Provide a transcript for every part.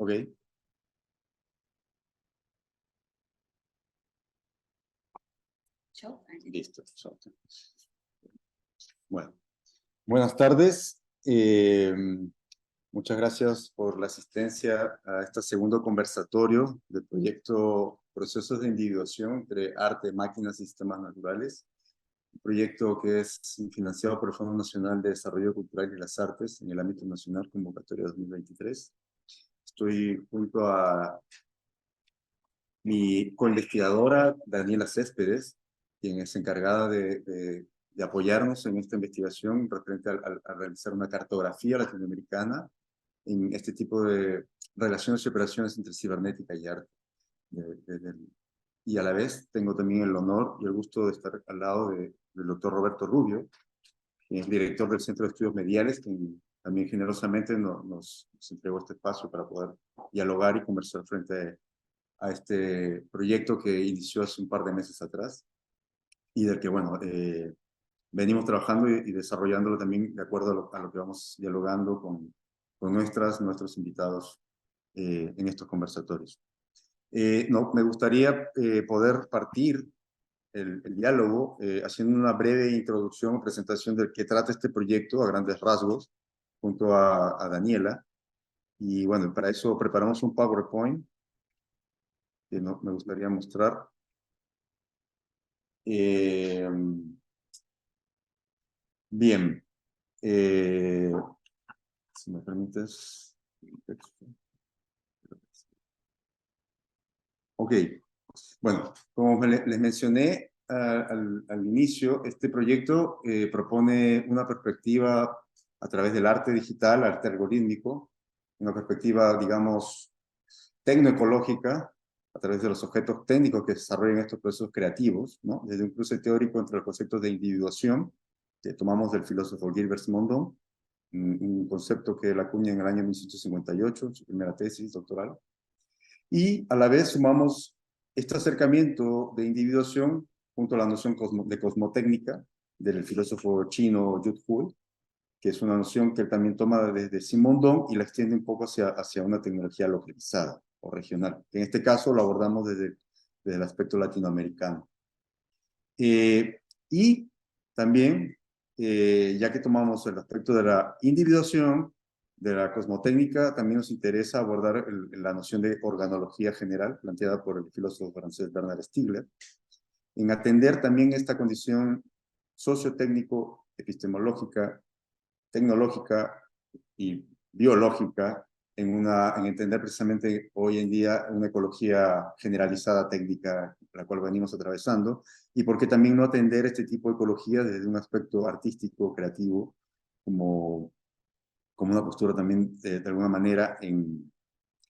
Ok. Listo. Bueno, buenas tardes. Muchas gracias por la asistencia a este segundo conversatorio del proyecto Procesos de Individuación entre Arte, Máquinas y Sistemas Naturales. Un proyecto que es financiado por el Fondo Nacional de Desarrollo Cultural y las Artes en el ámbito nacional, convocatoria 2023. Estoy junto a mi coinvestigadora, Daniela Céspedes, quien es encargada de apoyarnos en esta investigación referente a realizar una cartografía latinoamericana en este tipo de relaciones y operaciones entre cibernética y arte. Y a la vez tengo también el honor y el gusto de estar al lado del doctor Roberto Rubio, quien es director del Centro de Estudios Mediales, quien también generosamente nos entregó este espacio para poder dialogar y conversar frente a este proyecto que inició hace un par de meses atrás y del que, bueno, venimos trabajando y desarrollándolo también de acuerdo a lo que vamos dialogando con nuestros invitados en estos conversatorios. Me gustaría poder partir el diálogo haciendo una breve introducción o presentación del que trata este proyecto a grandes rasgos junto a Daniela. Y bueno, para eso preparamos un PowerPoint que me gustaría mostrar. Bien, si me permites. Ok, bueno, como les mencioné al inicio, este proyecto propone una perspectiva a través del arte digital, arte algorítmico, una perspectiva, digamos, tecnoecológica, a través de los objetos técnicos que desarrollan estos procesos creativos, ¿no? Desde un cruce teórico entre los conceptos de individuación, que tomamos del filósofo Gilbert Simondon, un concepto que él acuña en el año 1958, en su primera tesis doctoral, y a la vez sumamos este acercamiento de individuación junto a la noción de cosmotécnica del filósofo chino Yu Hui, que es una noción que él también toma desde Simondon y la extiende un poco hacia una tecnología localizada o regional. En este caso lo abordamos desde el aspecto latinoamericano. Y también, ya que tomamos el aspecto de la individuación, de la cosmotécnica, también nos interesa abordar la noción de organología general planteada por el filósofo francés Bernard Stiegler, en atender también esta condición sociotécnico, epistemológica, tecnológica y biológica en entender precisamente hoy en día una ecología generalizada técnica, la cual venimos atravesando, y por qué también no atender este tipo de ecología desde un aspecto artístico, creativo, como una postura también, de alguna manera, en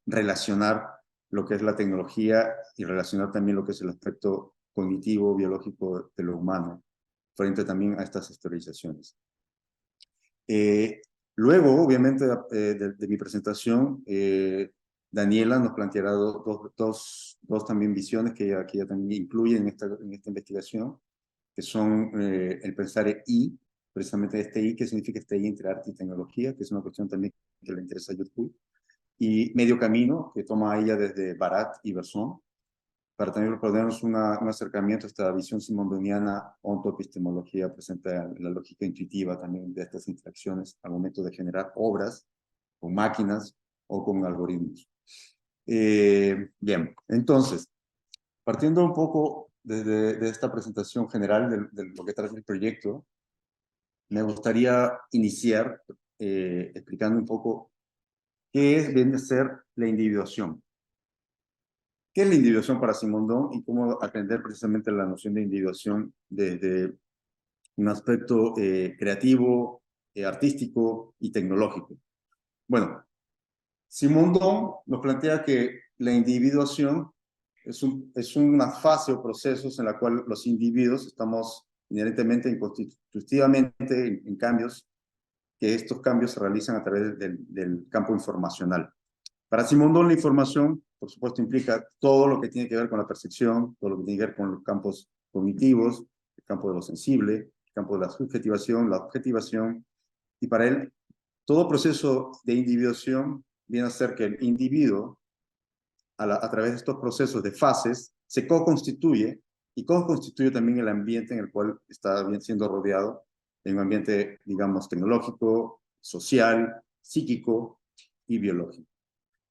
relacionar lo que es la tecnología y relacionar también lo que es el aspecto cognitivo, biológico de lo humano, frente también a estas historizaciones. Luego, obviamente, de mi presentación, Daniela nos planteará dos también visiones que ella también incluye en esta investigación, que son el pensar I, precisamente este I, que significa este I entre arte y tecnología, que es una cuestión también que le interesa a YouTube, y Medio Camino, que toma a ella desde Barat y Bergson, para también proponernos un acercamiento a esta visión simondoniana, ontoepistemología, presenta la lógica intuitiva también de estas interacciones al momento de generar obras con máquinas o con algoritmos. Bien, entonces, partiendo un poco de esta presentación general de lo que trata el proyecto, me gustaría iniciar explicando un poco qué viene a ser la individuación. ¿Qué es la individuación para Simondon y cómo atender precisamente la noción de individuación desde un aspecto creativo, artístico y tecnológico? Bueno, Simondon nos plantea que la individuación es una fase o procesos en la cual los individuos estamos inherentemente, constitutivamente en cambios, que estos cambios se realizan a través del campo informacional. Para Simondon, la información, por supuesto, implica todo lo que tiene que ver con la percepción, todo lo que tiene que ver con los campos cognitivos, el campo de lo sensible, el campo de la subjetivación, la objetivación, y para él, todo proceso de individuación viene a ser que el individuo, a través de estos procesos de fases, se co-constituye y co-constituye también el ambiente en el cual está siendo rodeado, en un ambiente, digamos, tecnológico, social, psíquico y biológico.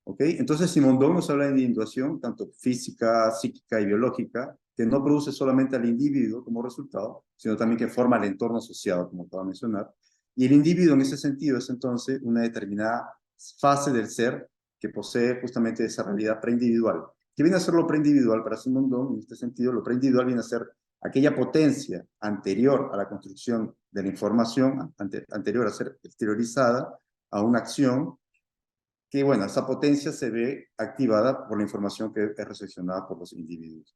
¿Ok? Entonces, Simondon nos habla de individuación, tanto física, psíquica y biológica, que no produce solamente al individuo como resultado, sino también que forma el entorno asociado, como acabo de mencionar. Y el individuo, en ese sentido, es entonces una determinada fase del ser que posee justamente esa realidad preindividual. ¿Qué viene a ser lo preindividual para Simondon? En este sentido, lo preindividual viene a ser aquella potencia anterior a la construcción de la información, anterior a ser exteriorizada a una acción, que bueno, esa potencia se ve activada por la información que es recepcionada por los individuos.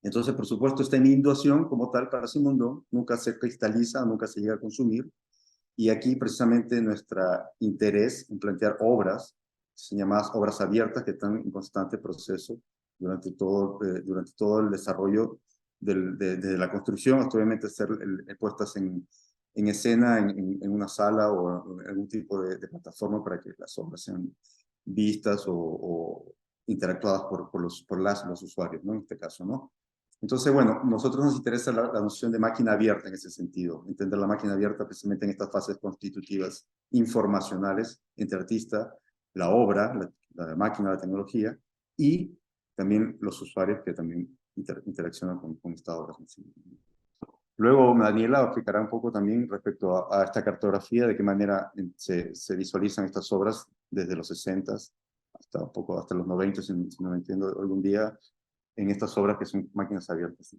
Entonces, por supuesto, esta individuación como tal para Simondon nunca se cristaliza, nunca se llega a consumir, y aquí precisamente nuestro interés en plantear obras, llamadas obras abiertas, que están en constante proceso durante todo el desarrollo de la construcción, hasta obviamente ser puestas en escena en una sala o en algún tipo de plataforma para que las obras sean vistas o interactuadas por los usuarios, ¿no? En este caso, ¿no? Entonces, bueno, nosotros nos interesa la noción de máquina abierta en ese sentido, entender la máquina abierta precisamente en estas fases constitutivas informacionales entre artista, la obra, la máquina, la tecnología, y también los usuarios que también interaccionan con esta obra. Luego Daniela explicará un poco también respecto a esta cartografía, de qué manera se visualizan estas obras desde los 60 hasta un poco hasta los 90, si no me entiendo, hoy en día, en estas obras que son máquinas abiertas,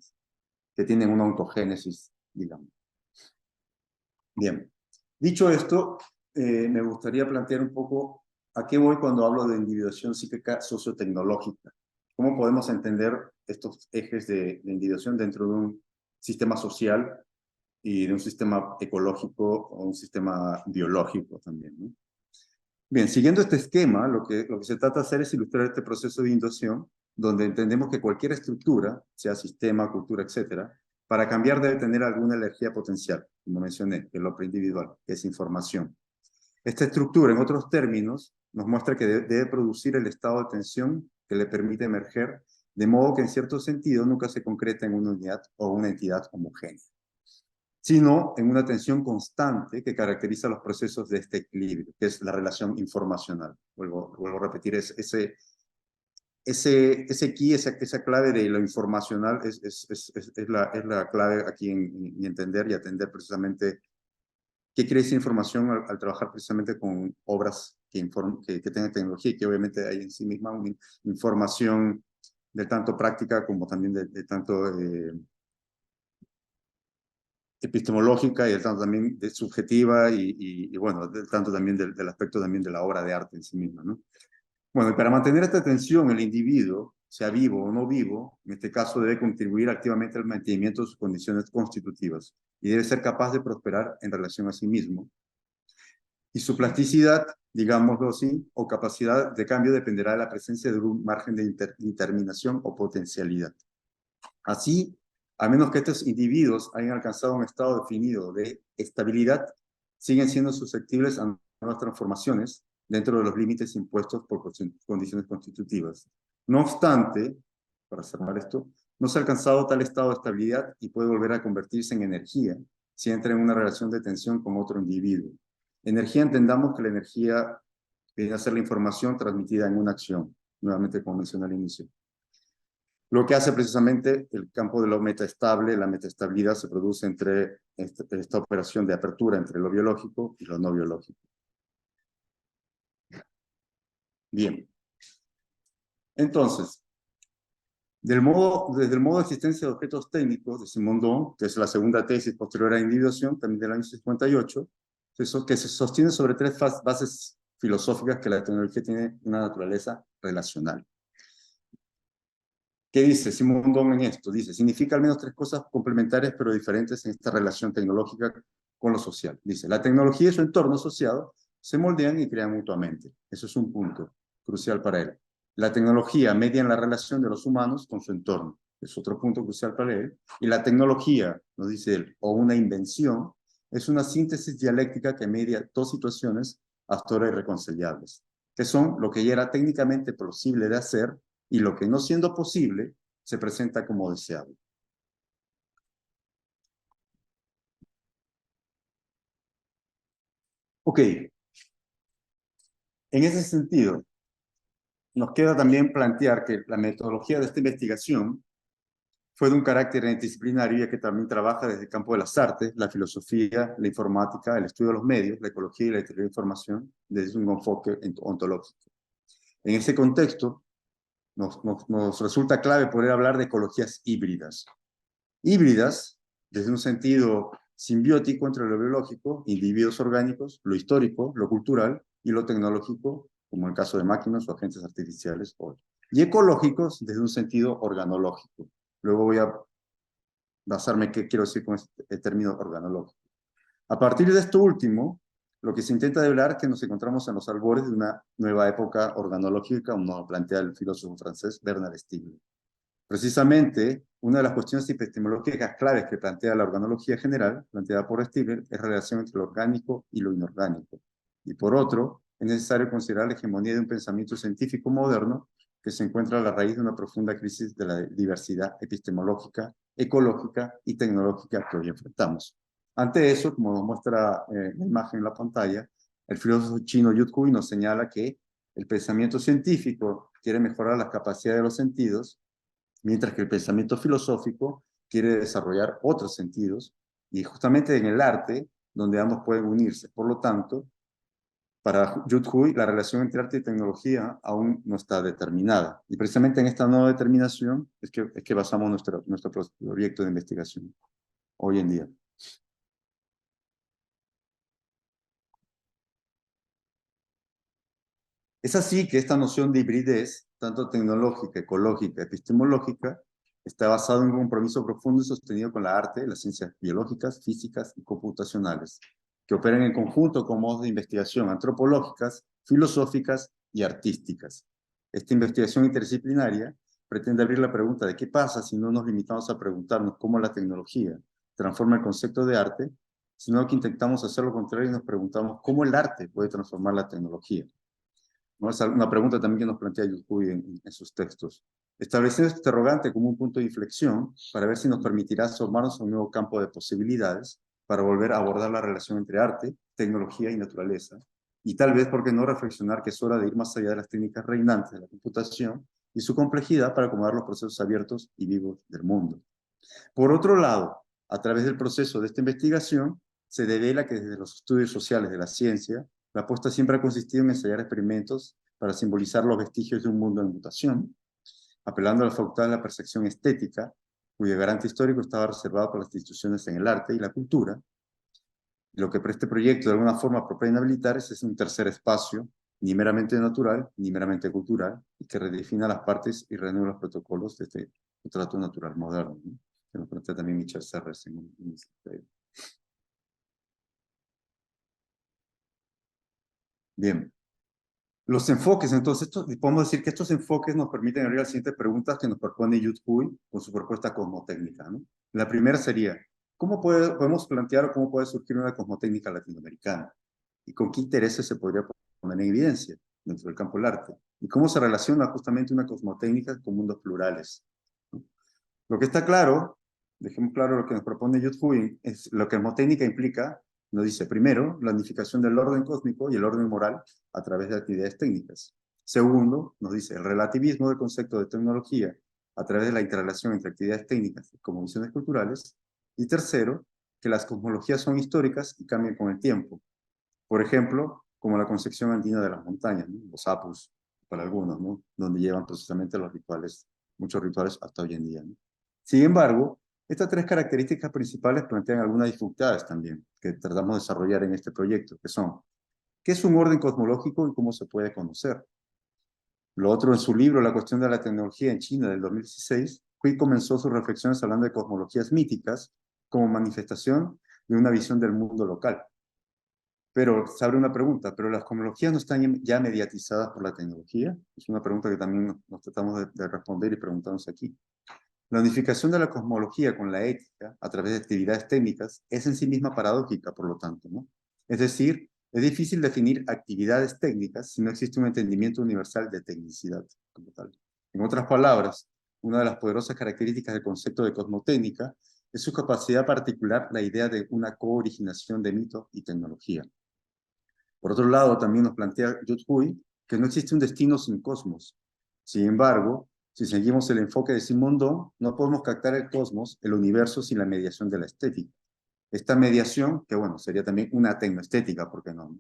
que tienen una ontogénesis, digamos. Bien, dicho esto, me gustaría plantear un poco a qué voy cuando hablo de individuación psíquica sociotecnológica. ¿Cómo podemos entender estos ejes de individuación dentro de un sistema social y de un sistema ecológico o un sistema biológico también, ¿no? Bien, siguiendo este esquema, lo que se trata de hacer es ilustrar este proceso de inducción, donde entendemos que cualquier estructura, sea sistema, cultura, etcétera, para cambiar debe tener alguna energía potencial, como mencioné, que es lo preindividual, que es información. Esta estructura, en otros términos, nos muestra que debe producir el estado de tensión que le permite emerger, de modo que en cierto sentido nunca se concreta en una unidad o una entidad homogénea, sino en una tensión constante que caracteriza los procesos de este equilibrio, que es la relación informacional. Vuelvo a repetir, ese key, esa clave de lo informacional es la clave aquí en entender y atender precisamente qué quiere decir información al trabajar precisamente con obras que tengan tecnología y que obviamente hay en sí misma una información de tanto práctica como también de tanto epistemológica y del tanto también de subjetiva y bueno, del tanto también del aspecto también de la obra de arte en sí misma, ¿no? Bueno, y para mantener esta tensión, el individuo, sea vivo o no vivo, en este caso debe contribuir activamente al mantenimiento de sus condiciones constitutivas y debe ser capaz de prosperar en relación a sí mismo. Y su plasticidad, digámoslo así, o capacidad de cambio dependerá de la presencia de un margen de determinación o potencialidad. Así, a menos que estos individuos hayan alcanzado un estado definido de estabilidad, siguen siendo susceptibles a nuevas transformaciones dentro de los límites impuestos por condiciones constitutivas. No obstante, para cerrar esto, no se ha alcanzado tal estado de estabilidad y puede volver a convertirse en energía si entra en una relación de tensión con otro individuo. Energía, entendamos que la energía viene a ser la información transmitida en una acción, nuevamente como mencioné al inicio. Lo que hace precisamente el campo de lo metaestable, la metaestabilidad se produce entre esta operación de apertura entre lo biológico y lo no biológico. Bien. Entonces, desde el modo de existencia de objetos técnicos de Simondon, que es la segunda tesis posterior a la individuación, también del año 58, que se sostiene sobre tres bases filosóficas que la tecnología tiene una naturaleza relacional. ¿Qué dice Simondon en esto? Dice, significa al menos tres cosas complementarias pero diferentes en esta relación tecnológica con lo social. Dice, la tecnología y su entorno asociado se moldean y crean mutuamente. Eso es un punto crucial para él. La tecnología media en la relación de los humanos con su entorno. Es otro punto crucial para él. Y la tecnología, nos dice él, o una invención, es una síntesis dialéctica que media dos situaciones hasta ahora irreconciliables. que son lo que ya era técnicamente posible de hacer y lo que no siendo posible se presenta como deseable. Ok, en ese sentido, nos queda también plantear que la metodología de esta investigación fue de un carácter interdisciplinario, ya que también trabaja desde el campo de las artes, la filosofía, la informática, el estudio de los medios, la ecología y la teoría de información, desde un enfoque ontológico. En ese contexto, nos resulta clave poder hablar de ecologías híbridas. Híbridas, desde un sentido simbiótico entre lo biológico, individuos orgánicos, lo histórico, lo cultural y lo tecnológico, como en el caso de máquinas o agentes artificiales hoy. Y ecológicos desde un sentido organológico. Luego voy a basarme qué quiero decir con este término organológico. A partir de esto último, lo que se intenta develar es que nos encontramos en los albores de una nueva época organológica, como nos plantea el filósofo francés Bernard Stiegler. Precisamente, una de las cuestiones epistemológicas claves que plantea la organología general, planteada por Stiegler, es la relación entre lo orgánico y lo inorgánico. Y por otro, es necesario considerar la hegemonía de un pensamiento científico moderno que se encuentra a la raíz de una profunda crisis de la diversidad epistemológica, ecológica y tecnológica que hoy enfrentamos. Ante eso, como nos muestra la imagen en la pantalla, el filósofo chino Yu Hui nos señala que el pensamiento científico quiere mejorar las capacidades de los sentidos, mientras que el pensamiento filosófico quiere desarrollar otros sentidos, y justamente en el arte, donde ambos pueden unirse. Por lo tanto, para Yu Hui, la relación entre arte y tecnología aún no está determinada. Y precisamente en esta nueva determinación es que basamos nuestro proyecto de investigación hoy en día. Es así que esta noción de hibridez, tanto tecnológica, ecológica, epistemológica, está basada en un compromiso profundo y sostenido con la arte, las ciencias biológicas, físicas y computacionales, que operan en conjunto con modos de investigación antropológicas, filosóficas y artísticas. Esta investigación interdisciplinaria pretende abrir la pregunta de qué pasa si no nos limitamos a preguntarnos cómo la tecnología transforma el concepto de arte, sino que intentamos hacer lo contrario y nos preguntamos cómo el arte puede transformar la tecnología. ¿No? Es una pregunta también que nos plantea Yukui en sus textos. Estableciendo este interrogante como un punto de inflexión para ver si nos permitirá asomarnos a un nuevo campo de posibilidades para volver a abordar la relación entre arte, tecnología y naturaleza, y tal vez, ¿por qué no reflexionar que es hora de ir más allá de las técnicas reinantes de la computación y su complejidad para acomodar los procesos abiertos y vivos del mundo? Por otro lado, a través del proceso de esta investigación, se devela que desde los estudios sociales de la ciencia, la apuesta siempre ha consistido en ensayar experimentos para simbolizar los vestigios de un mundo en mutación, apelando a la facultad de la percepción estética, cuyo garante histórico estaba reservado para las instituciones en el arte y la cultura. Lo que para este proyecto de alguna forma propone habilitar es un tercer espacio, ni meramente natural, ni meramente cultural, y que redefina las partes y renueva los protocolos de este trato natural moderno, ¿no? Que nos plantea también Michel Serres en este. Bien. Los enfoques, entonces, podemos decir que estos enfoques nos permiten abrir las siguientes preguntas que nos propone Yu Hui con su propuesta cosmotécnica, ¿no? La primera sería, podemos plantear o cómo puede surgir una cosmotécnica latinoamericana? ¿Y con qué intereses se podría poner en evidencia dentro del campo del arte? ¿Y cómo se relaciona justamente una cosmotécnica con mundos plurales? ¿No? Lo que está claro, dejemos claro lo que nos propone Yu Hui, es lo que cosmotécnica implica. Nos dice, primero, la unificación del orden cósmico y el orden moral a través de actividades técnicas. Segundo, nos dice el relativismo del concepto de tecnología a través de la interrelación entre actividades técnicas como visiones culturales. Y tercero, que las cosmologías son históricas y cambian con el tiempo. Por ejemplo, como la concepción andina de las montañas, ¿no? Los apus, para algunos, ¿no? Donde llevan precisamente los rituales, muchos rituales hasta hoy en día, ¿no? Sin embargo, estas tres características principales plantean algunas dificultades también que tratamos de desarrollar en este proyecto, que son, ¿qué es un orden cosmológico y cómo se puede conocer? Lo otro, en su libro La cuestión de la tecnología en China del 2016, Hui comenzó sus reflexiones hablando de cosmologías míticas como manifestación de una visión del mundo local. Pero se abre una pregunta, ¿pero las cosmologías no están ya mediatizadas por la tecnología? Es una pregunta que también nos tratamos de responder y preguntarnos aquí. La unificación de la cosmología con la ética a través de actividades técnicas es en sí misma paradójica, por lo tanto, ¿no? Es decir, Es difícil definir actividades técnicas si no existe un entendimiento universal de tecnicidad como tal. En otras palabras, una de las poderosas características del concepto de cosmotécnica es su capacidad particular, la idea de una cooriginación de mitos y tecnología. Por otro lado, también nos plantea Jude Hui que no existe un destino sin cosmos. Sin embargo, si seguimos el enfoque de Simondon, no podemos captar el cosmos, el universo, sin la mediación de la estética. Esta mediación, que bueno, sería también una tecnoestética, ¿por qué no?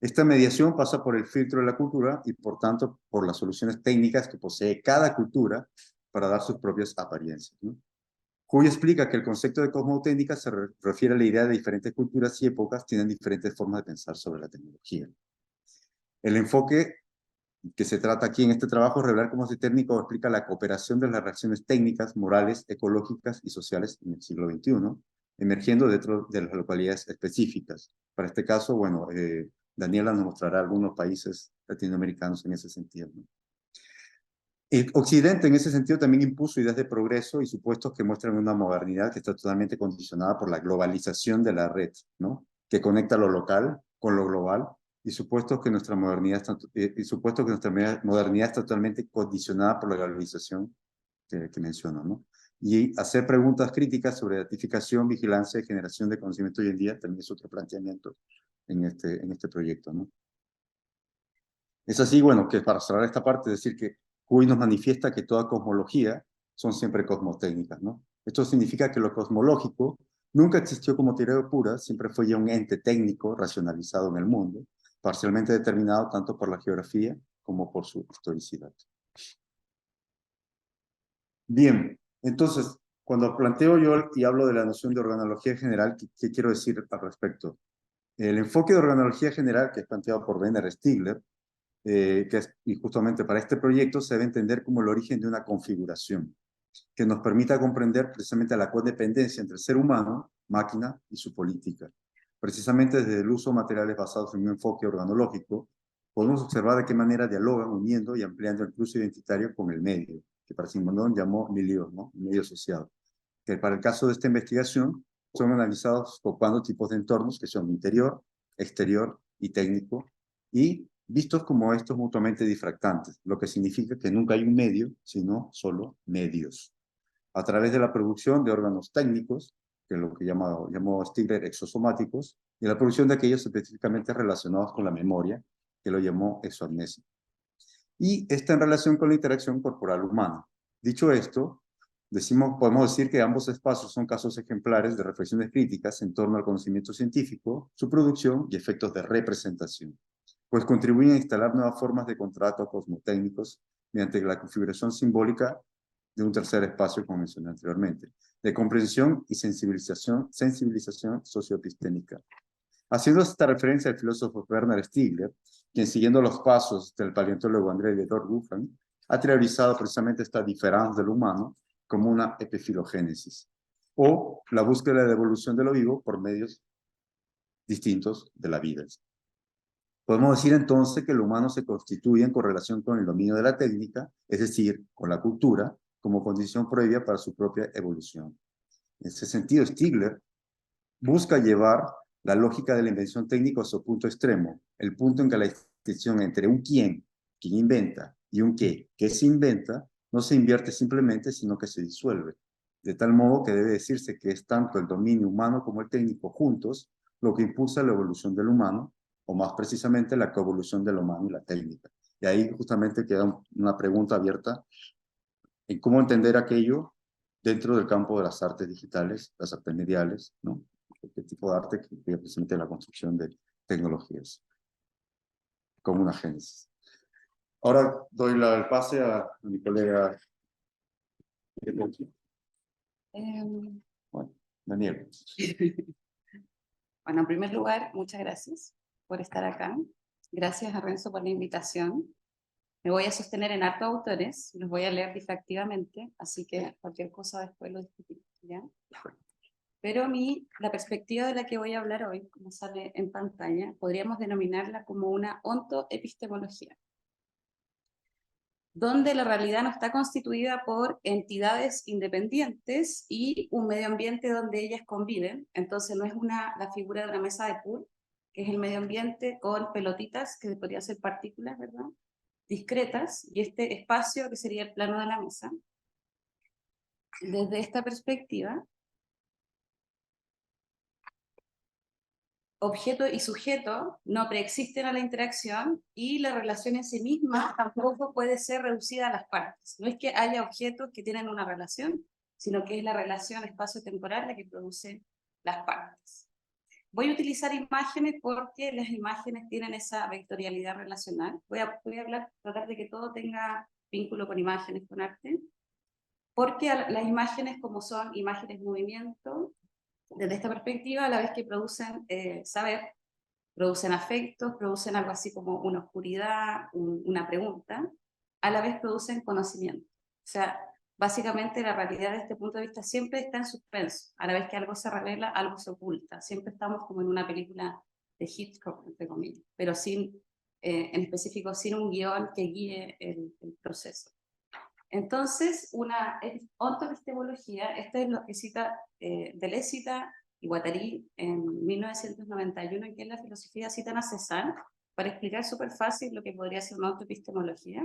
Esta mediación pasa por el filtro de la cultura y por tanto por las soluciones técnicas que posee cada cultura para dar sus propias apariencias, ¿no? Hui explica que el concepto de cosmotécnica se refiere a la idea de diferentes culturas y épocas tienen diferentes formas de pensar sobre la tecnología. El enfoque que se trata aquí en este trabajo es revelar cómo este técnico explica la cooperación de las reacciones técnicas, morales, ecológicas y sociales en el siglo XXI, emergiendo dentro de las localidades específicas. Para este caso, bueno, Daniela nos mostrará algunos países latinoamericanos en ese sentido, ¿no? El Occidente en ese sentido también impuso ideas de progreso y supuestos que muestran una modernidad que está totalmente condicionada por la globalización de la red, ¿no? Que conecta lo local con lo global y supuestos que nuestra modernidad está totalmente condicionada por la globalización que menciono, ¿no? Y hacer preguntas críticas sobre ratificación, vigilancia y generación de conocimiento hoy en día también es otro planteamiento en este proyecto, ¿no? Es así, bueno, que para cerrar esta parte, decir que Hui nos manifiesta que toda cosmología son siempre cosmotécnicas, ¿no? Esto significa que lo cosmológico nunca existió como teoría pura, siempre fue ya un ente técnico racionalizado en el mundo, parcialmente determinado tanto por la geografía como por su historicidad. Bien, entonces, cuando planteo yo y hablo de la noción de organología general, ¿qué quiero decir al respecto? El enfoque de organología general que es planteado por Werner Stiegler, y justamente para este proyecto se debe entender como el origen de una configuración que nos permita comprender precisamente la codependencia entre el ser humano, máquina y su política. Precisamente desde el uso de materiales basados en un enfoque organológico, podemos observar de qué manera dialogan, uniendo y ampliando el cruce identitario con el medio, que para Simondon llamó milieu, ¿no? Medio asociado. Que para el caso de esta investigación son analizados ocupando tipos de entornos que son interior, exterior y técnico, y vistos como estos mutuamente difractantes, lo que significa que nunca hay un medio, sino solo medios. A través de la producción de órganos técnicos, que es lo que llamó Stigler exosomáticos, y la producción de aquellos específicamente relacionados con la memoria, que lo llamó exoamnesia. Y está en relación con la interacción corporal humana. Dicho esto, podemos decir que ambos espacios son casos ejemplares de reflexiones críticas en torno al conocimiento científico, su producción y efectos de representación, pues contribuyen a instalar nuevas formas de contrato cosmotécnicos mediante la configuración simbólica de un tercer espacio, como mencioné anteriormente, de comprensión y sensibilización socioepistémica. Haciendo esta referencia al filósofo Werner Stiegler, quien siguiendo los pasos del paleontólogo André Ledor Ruffin, ha teorizado precisamente esta diferencia del humano como una epifilogénesis, o la búsqueda de la evolución de lo vivo por medios distintos de la vida. Podemos decir entonces que el humano se constituye en correlación con el dominio de la técnica, es decir, con la cultura, como condición previa para su propia evolución. En ese sentido, Stiegler busca llevar la lógica de la invención técnica a su punto extremo, el punto en que la distinción entre un quién inventa, y un qué se inventa, no se invierte simplemente, sino que se disuelve. De tal modo que debe decirse que es tanto el dominio humano como el técnico juntos lo que impulsa la evolución del humano, o más precisamente la coevolución del humano y la técnica. Y ahí justamente queda una pregunta abierta en cómo entender aquello dentro del campo de las artes digitales, las artes mediales, ¿no? Este tipo de arte que implica precisamente la construcción de tecnologías, como una génesis. Ahora doy el pase a mi colega. Bueno, Daniel. Bueno, en primer lugar, muchas gracias por estar acá. Gracias a Renzo por la invitación. Me voy a sostener en hartos autores, los voy a leer difractivamente, así que cualquier cosa después lo discutimos, ¿ya? Pero la perspectiva de la que voy a hablar hoy, como sale en pantalla, podríamos denominarla como una ontoepistemología, donde la realidad no está constituida por entidades independientes y un medio ambiente donde ellas conviven. Entonces no es la figura de una mesa de pool, que es el medio ambiente, con pelotitas, que podrían ser partículas, ¿verdad? Discretas, y este espacio, que sería el plano de la mesa. Desde esta perspectiva, objeto y sujeto no preexisten a la interacción y la relación en sí misma tampoco puede ser reducida a las partes. No es que haya objetos que tienen una relación, sino que es la relación espacio-temporal la que produce las partes. Voy a utilizar imágenes porque las imágenes tienen esa vectorialidad relacional. Voy a hablar, tratar de que todo tenga vínculo con imágenes, con arte, porque las imágenes, como son imágenes movimiento, desde esta perspectiva, a la vez que producen saber, producen afectos, producen algo así como una oscuridad, una pregunta, a la vez producen conocimiento. O sea, básicamente la realidad desde este punto de vista siempre está en suspenso. A la vez que algo se revela, algo se oculta. Siempre estamos como en una película de Hitchcock, entre comillas, pero sin, en específico, sin un guión que guíe el proceso. Entonces, una ontoepistemología, esto es lo que cita Deleuze cita y Guattari en 1991, en que en la filosofía citan a Cézanne para explicar súper fácil lo que podría ser una ontoepistemología.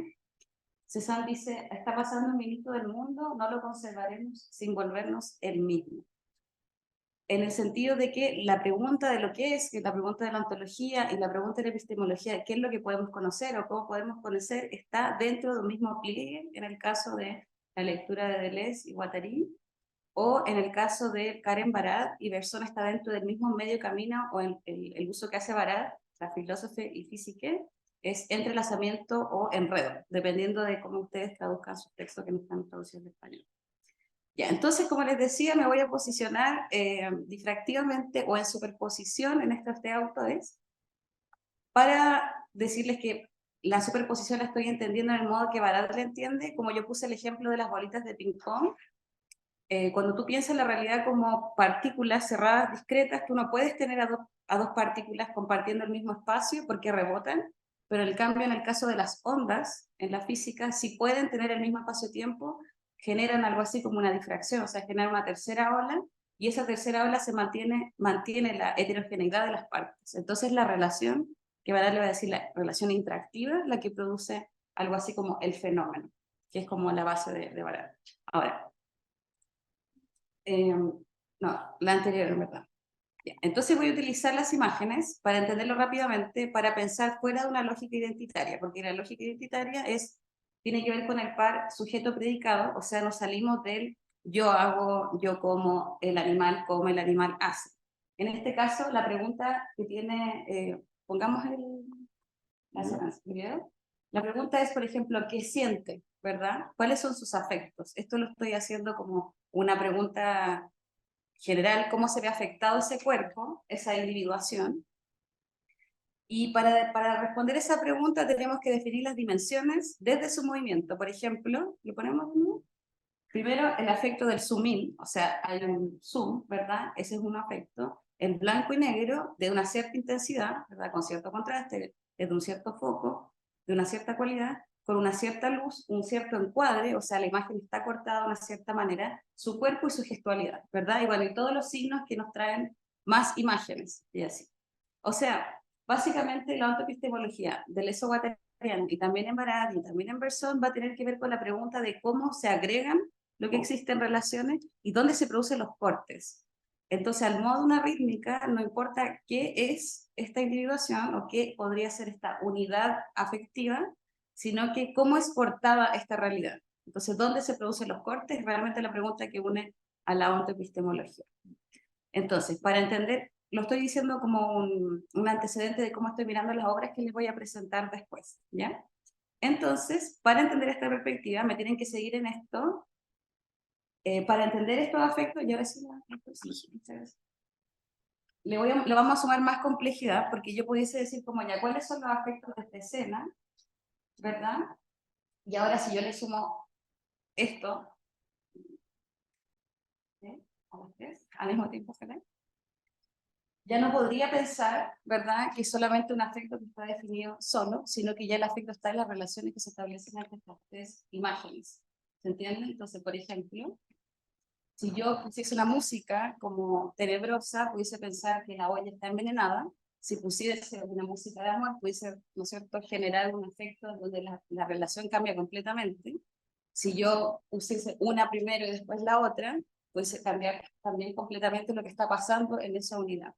Cézanne dice, está pasando un minuto del mundo, no lo conservaremos sin volvernos el mismo. En el sentido de que la pregunta de lo que es la pregunta de la ontología y la pregunta de la epistemología, qué es lo que podemos conocer o cómo podemos conocer, está dentro de un mismo pliegue, en el caso de la lectura de Deleuze y Guattari, o en el caso de Karen Barad y Bergson está dentro del mismo medio camino, o el uso que hace Barad, la filósofa y física, es entrelazamiento o enredo, dependiendo de cómo ustedes traduzcan sus textos que no están traducidos en español. Ya, entonces, como les decía, me voy a posicionar difractivamente o en superposición en estos tres autores para decirles que la superposición la estoy entendiendo en el modo que Barad la entiende, como yo puse el ejemplo de las bolitas de ping-pong. Cuando tú piensas en la realidad como partículas cerradas, discretas, tú no puedes tener a dos partículas compartiendo el mismo espacio porque rebotan, pero el cambio en el caso de las ondas, en la física, si pueden tener el mismo espacio-tiempo, generan algo así como una difracción, o sea, generan una tercera ola, y esa tercera ola mantiene la heterogeneidad de las partes. Entonces la relación, que Barad le va a decir la relación interactiva, la que produce algo así como el fenómeno, que es como la base de Barad. Ahora, no, la anterior en verdad. Bien, entonces voy a utilizar las imágenes para entenderlo rápidamente, para pensar fuera de una lógica identitaria, porque la lógica identitaria tiene que ver con el par sujeto-predicado, o sea, nos salimos del yo hago, yo como, el animal come, el animal hace. En este caso, la pregunta que tiene, pongamos el video. La pregunta es, por ejemplo, ¿qué siente? ¿Verdad? ¿Cuáles son sus afectos? Esto lo estoy haciendo como una pregunta general, cómo se ve afectado ese cuerpo, esa individuación. Y para responder esa pregunta tenemos que definir las dimensiones desde su movimiento. Por ejemplo, ¿lo ponemos uno? Primero, el afecto del zoom in, o sea, hay un zoom, ¿verdad? Ese es un afecto en blanco y negro de una cierta intensidad, ¿verdad? Con cierto contraste, desde un cierto foco, de una cierta cualidad, con una cierta luz, un cierto encuadre, o sea, la imagen está cortada de una cierta manera, su cuerpo y su gestualidad, ¿verdad? Y bueno, y todos los signos que nos traen más imágenes, y así. O sea, básicamente la ontoepistemología del esoguateriano y también en Barad y también en Bergson va a tener que ver con la pregunta de cómo se agregan lo que existe en relaciones y dónde se producen los cortes. Entonces, al modo de una rítmica, no importa qué es esta individuación o qué podría ser esta unidad afectiva, sino que cómo es cortada esta realidad. Entonces, ¿dónde se producen los cortes? Es realmente la pregunta que une a la ontoepistemología. Entonces, para entender, lo estoy diciendo como un antecedente de cómo estoy mirando las obras que les voy a presentar después, ¿ya? Entonces, para entender esta perspectiva, me tienen que seguir en esto. Para entender estos afectos, y ahora sí, le vamos a sumar más complejidad, porque yo pudiese decir como ya, ¿cuáles son los afectos de esta escena? ¿Verdad? Y ahora si yo le sumo esto, ¿sí? A los tres, al mismo tiempo, ¿verdad? Ya no podría pensar, ¿verdad?, que solamente un afecto que está definido solo, sino que ya el afecto está en las relaciones que se establecen entre estas tres imágenes. ¿Se entiende? Entonces, por ejemplo, si yo pusiese una música como tenebrosa, pudiese pensar que la olla está envenenada, si pusiese una música de amor, pudiese, ¿no es cierto?, generar un efecto donde la relación cambia completamente. Si yo pusiese una primero y después la otra, pudiese cambiar también completamente lo que está pasando en esa unidad.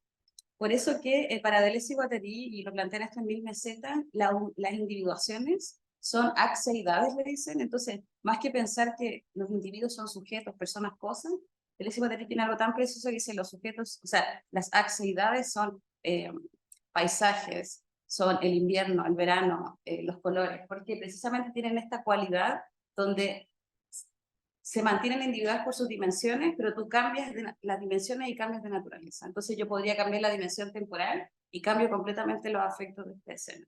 Por eso que para Deleuze y Guattari, y lo plantean esto en Mil Mesetas, las individuaciones son acceidades, le dicen. Entonces, más que pensar que los individuos son sujetos, personas, cosas, Deleuze y Guattari tiene algo tan preciso que dice los sujetos, o sea, las acceidades son paisajes, son el invierno, el verano, los colores, porque precisamente tienen esta cualidad donde se mantienen individuales por sus dimensiones, pero tú cambias las dimensiones y cambias de naturaleza. Entonces yo podría cambiar la dimensión temporal y cambio completamente los afectos de esta escena.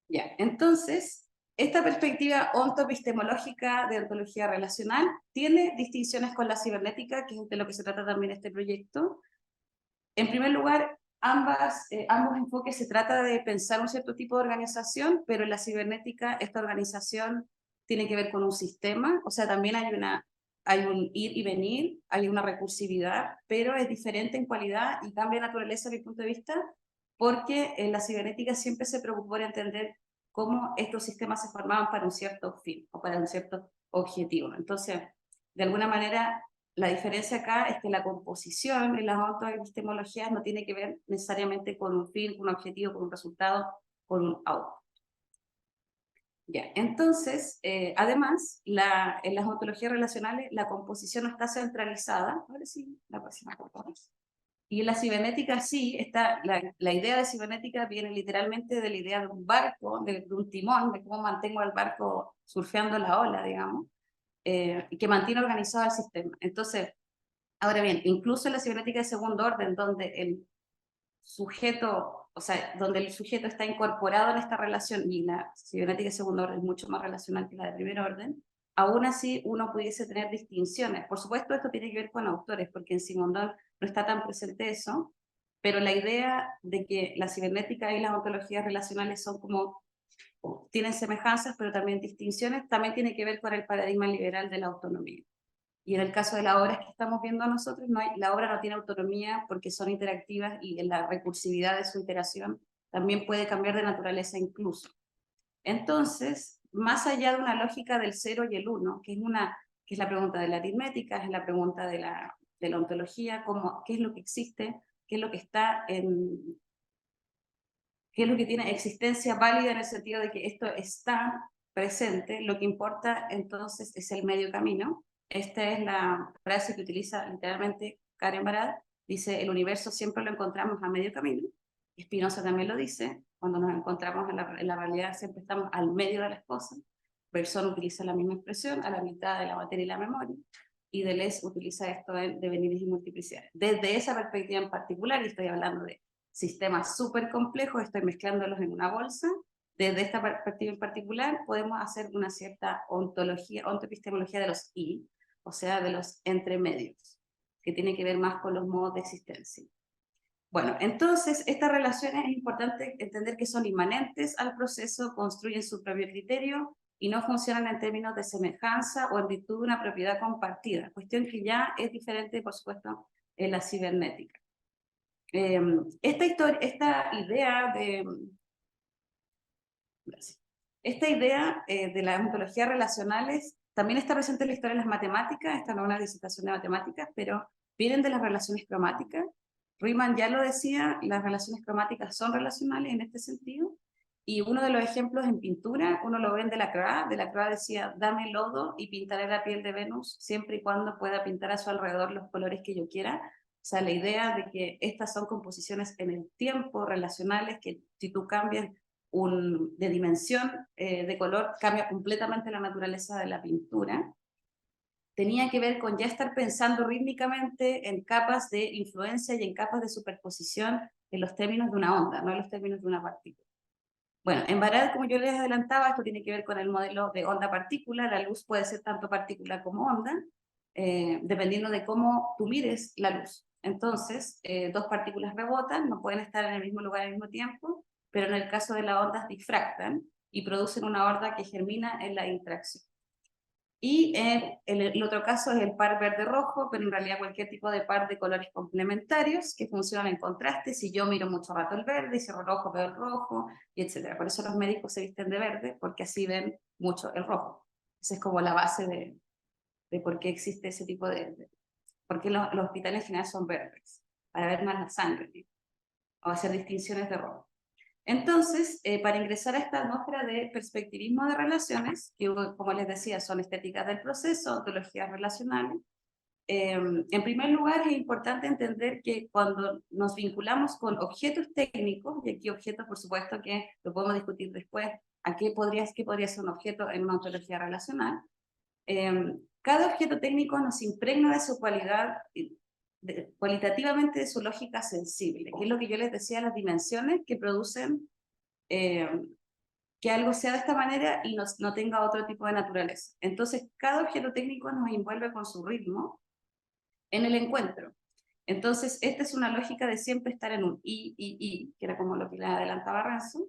Ya, entonces, esta perspectiva ontoepistemológica de ontología relacional tiene distinciones con la cibernética, que es de lo que se trata también este proyecto. En primer lugar, ambos enfoques se trata de pensar un cierto tipo de organización, pero en la cibernética esta organización tiene que ver con un sistema, o sea, también hay un ir y venir, hay una recursividad, pero es diferente en cualidad y cambia de naturaleza desde mi punto de vista, porque en la cibernética siempre se preocupó por entender cómo estos sistemas se formaban para un cierto fin o para un cierto objetivo. Entonces, de alguna manera, la diferencia acá es que la composición en las autoepistemologías no tiene que ver necesariamente con un fin, con un objetivo, con un resultado, con un output. Ya, entonces, además, en las ontologías relacionales la composición no está centralizada. Ahora sí, la próxima, por favor. Y en la cibernética sí, la idea de cibernética viene literalmente de la idea de un barco, de un timón, de cómo mantengo el barco surfeando la ola, digamos, y que mantiene organizado el sistema. Entonces, ahora bien, incluso en la cibernética de segundo orden, donde el sujeto, o sea, donde el sujeto está incorporado en esta relación, y la cibernética de segundo orden es mucho más relacional que la de primer orden, aún así uno pudiese tener distinciones. Por supuesto, esto tiene que ver con autores, porque en Simondon no está tan presente eso, pero la idea de que la cibernética y las ontologías relacionales son como, tienen semejanzas, pero también distinciones, también tiene que ver con el paradigma liberal de la autonomía. Y en el caso de las obras que estamos viendo nosotros, la obra no tiene autonomía porque son interactivas y en la recursividad de su interacción también puede cambiar de naturaleza incluso. Entonces, más allá de una lógica del 0 y el 1, que es la pregunta de la aritmética, es la pregunta de la ontología, qué es lo que existe, qué es lo que está qué es lo que tiene existencia válida en el sentido de que esto está presente, lo que importa entonces es el medio camino. Esta es la frase que utiliza literalmente Karen Barad, dice, el universo siempre lo encontramos a medio camino. Spinoza también lo dice, cuando nos encontramos en la realidad siempre estamos al medio de las cosas. Bergson utiliza la misma expresión, a la mitad de la materia y la memoria, y Deleuze utiliza esto de devenires y multiplicidades. Desde esa perspectiva en particular, y estoy hablando de sistemas súper complejos, estoy mezclándolos en una bolsa, desde esta perspectiva en particular podemos hacer una cierta ontoepistemología de los I, o sea, de los entremedios, que tiene que ver más con los modos de existencia. Bueno, entonces estas relaciones es importante entender que son inmanentes al proceso, construyen su propio criterio y no funcionan en términos de semejanza o en virtud de una propiedad compartida, cuestión que ya es diferente, por supuesto, en la cibernética. Esta idea de las ontologías relacionales también está presente en la historia de las matemáticas. Esta no es una disertación de matemáticas, pero vienen de las relaciones cromáticas. Riemann ya lo decía, las relaciones cromáticas son relacionales en este sentido, y uno de los ejemplos en pintura, uno lo ve en Delacroix. Delacroix decía, dame lodo y pintaré la piel de Venus siempre y cuando pueda pintar a su alrededor los colores que yo quiera. O sea, la idea de que estas son composiciones en el tiempo relacionales, que si tú cambias de dimensión, de color, cambia completamente la naturaleza de la pintura, tenía que ver con ya estar pensando rítmicamente en capas de influencia y en capas de superposición en los términos de una onda, no en los términos de una partícula. Bueno, en Barad, como yo les adelantaba, esto tiene que ver con el modelo de onda-partícula. La luz puede ser tanto partícula como onda, dependiendo de cómo tú mires la luz. Entonces, dos partículas rebotan, no pueden estar en el mismo lugar al mismo tiempo, pero en el caso de las ondas difractan y producen una onda que germina en la interacción. Y el otro caso es el par verde-rojo, pero en realidad cualquier tipo de par de colores complementarios que funcionan en contraste. Si yo miro mucho rato el verde y cierro el rojo, veo el rojo, y etc. Por eso los médicos se visten de verde, porque así ven mucho el rojo. Esa es como la base de por qué existe ese tipo por qué los hospitales en general son verdes, para ver más la sangre, ¿sí? O hacer distinciones de rojo. Entonces, para ingresar a esta atmósfera de perspectivismo de relaciones, que como les decía, son estéticas del proceso, ontologías relacionales, en primer lugar es importante entender que cuando nos vinculamos con objetos técnicos, y aquí objetos por supuesto que lo podemos discutir después, a qué podría ser un objeto en una ontología relacional, cada objeto técnico nos impregna de su cualidad, cualitativamente de su lógica sensible, que es lo que yo les decía, las dimensiones que producen eh, que algo sea de esta manera y no tenga otro tipo de naturaleza. Entonces, cada objeto técnico nos envuelve con su ritmo en el encuentro. Entonces, esta es una lógica de siempre estar en un y, que era como lo que le adelantaba Ransom.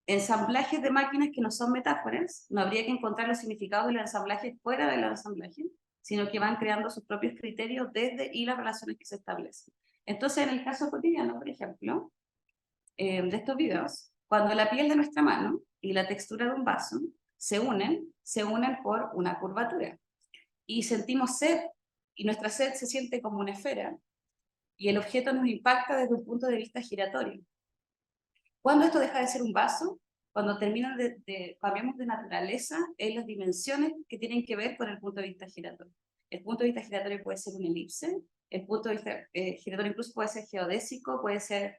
Ensamblajes de máquinas que no son metáforas, no habría que encontrar los significados de los ensamblajes fuera del ensamblaje, sino que van creando sus propios criterios desde y las relaciones que se establecen. Entonces, en el caso cotidiano, por ejemplo, de estos videos, cuando la piel de nuestra mano y la textura de un vaso se unen por una curvatura. Y sentimos sed, y nuestra sed se siente como una esfera, y el objeto nos impacta desde un punto de vista giratorio. ¿Cuándo esto deja de ser un vaso? Cuando cambiamos de naturaleza en las dimensiones que tienen que ver con el punto de vista giratorio. El punto de vista giratorio puede ser una elipse, el punto de vista giratorio incluso puede ser geodésico, puede ser,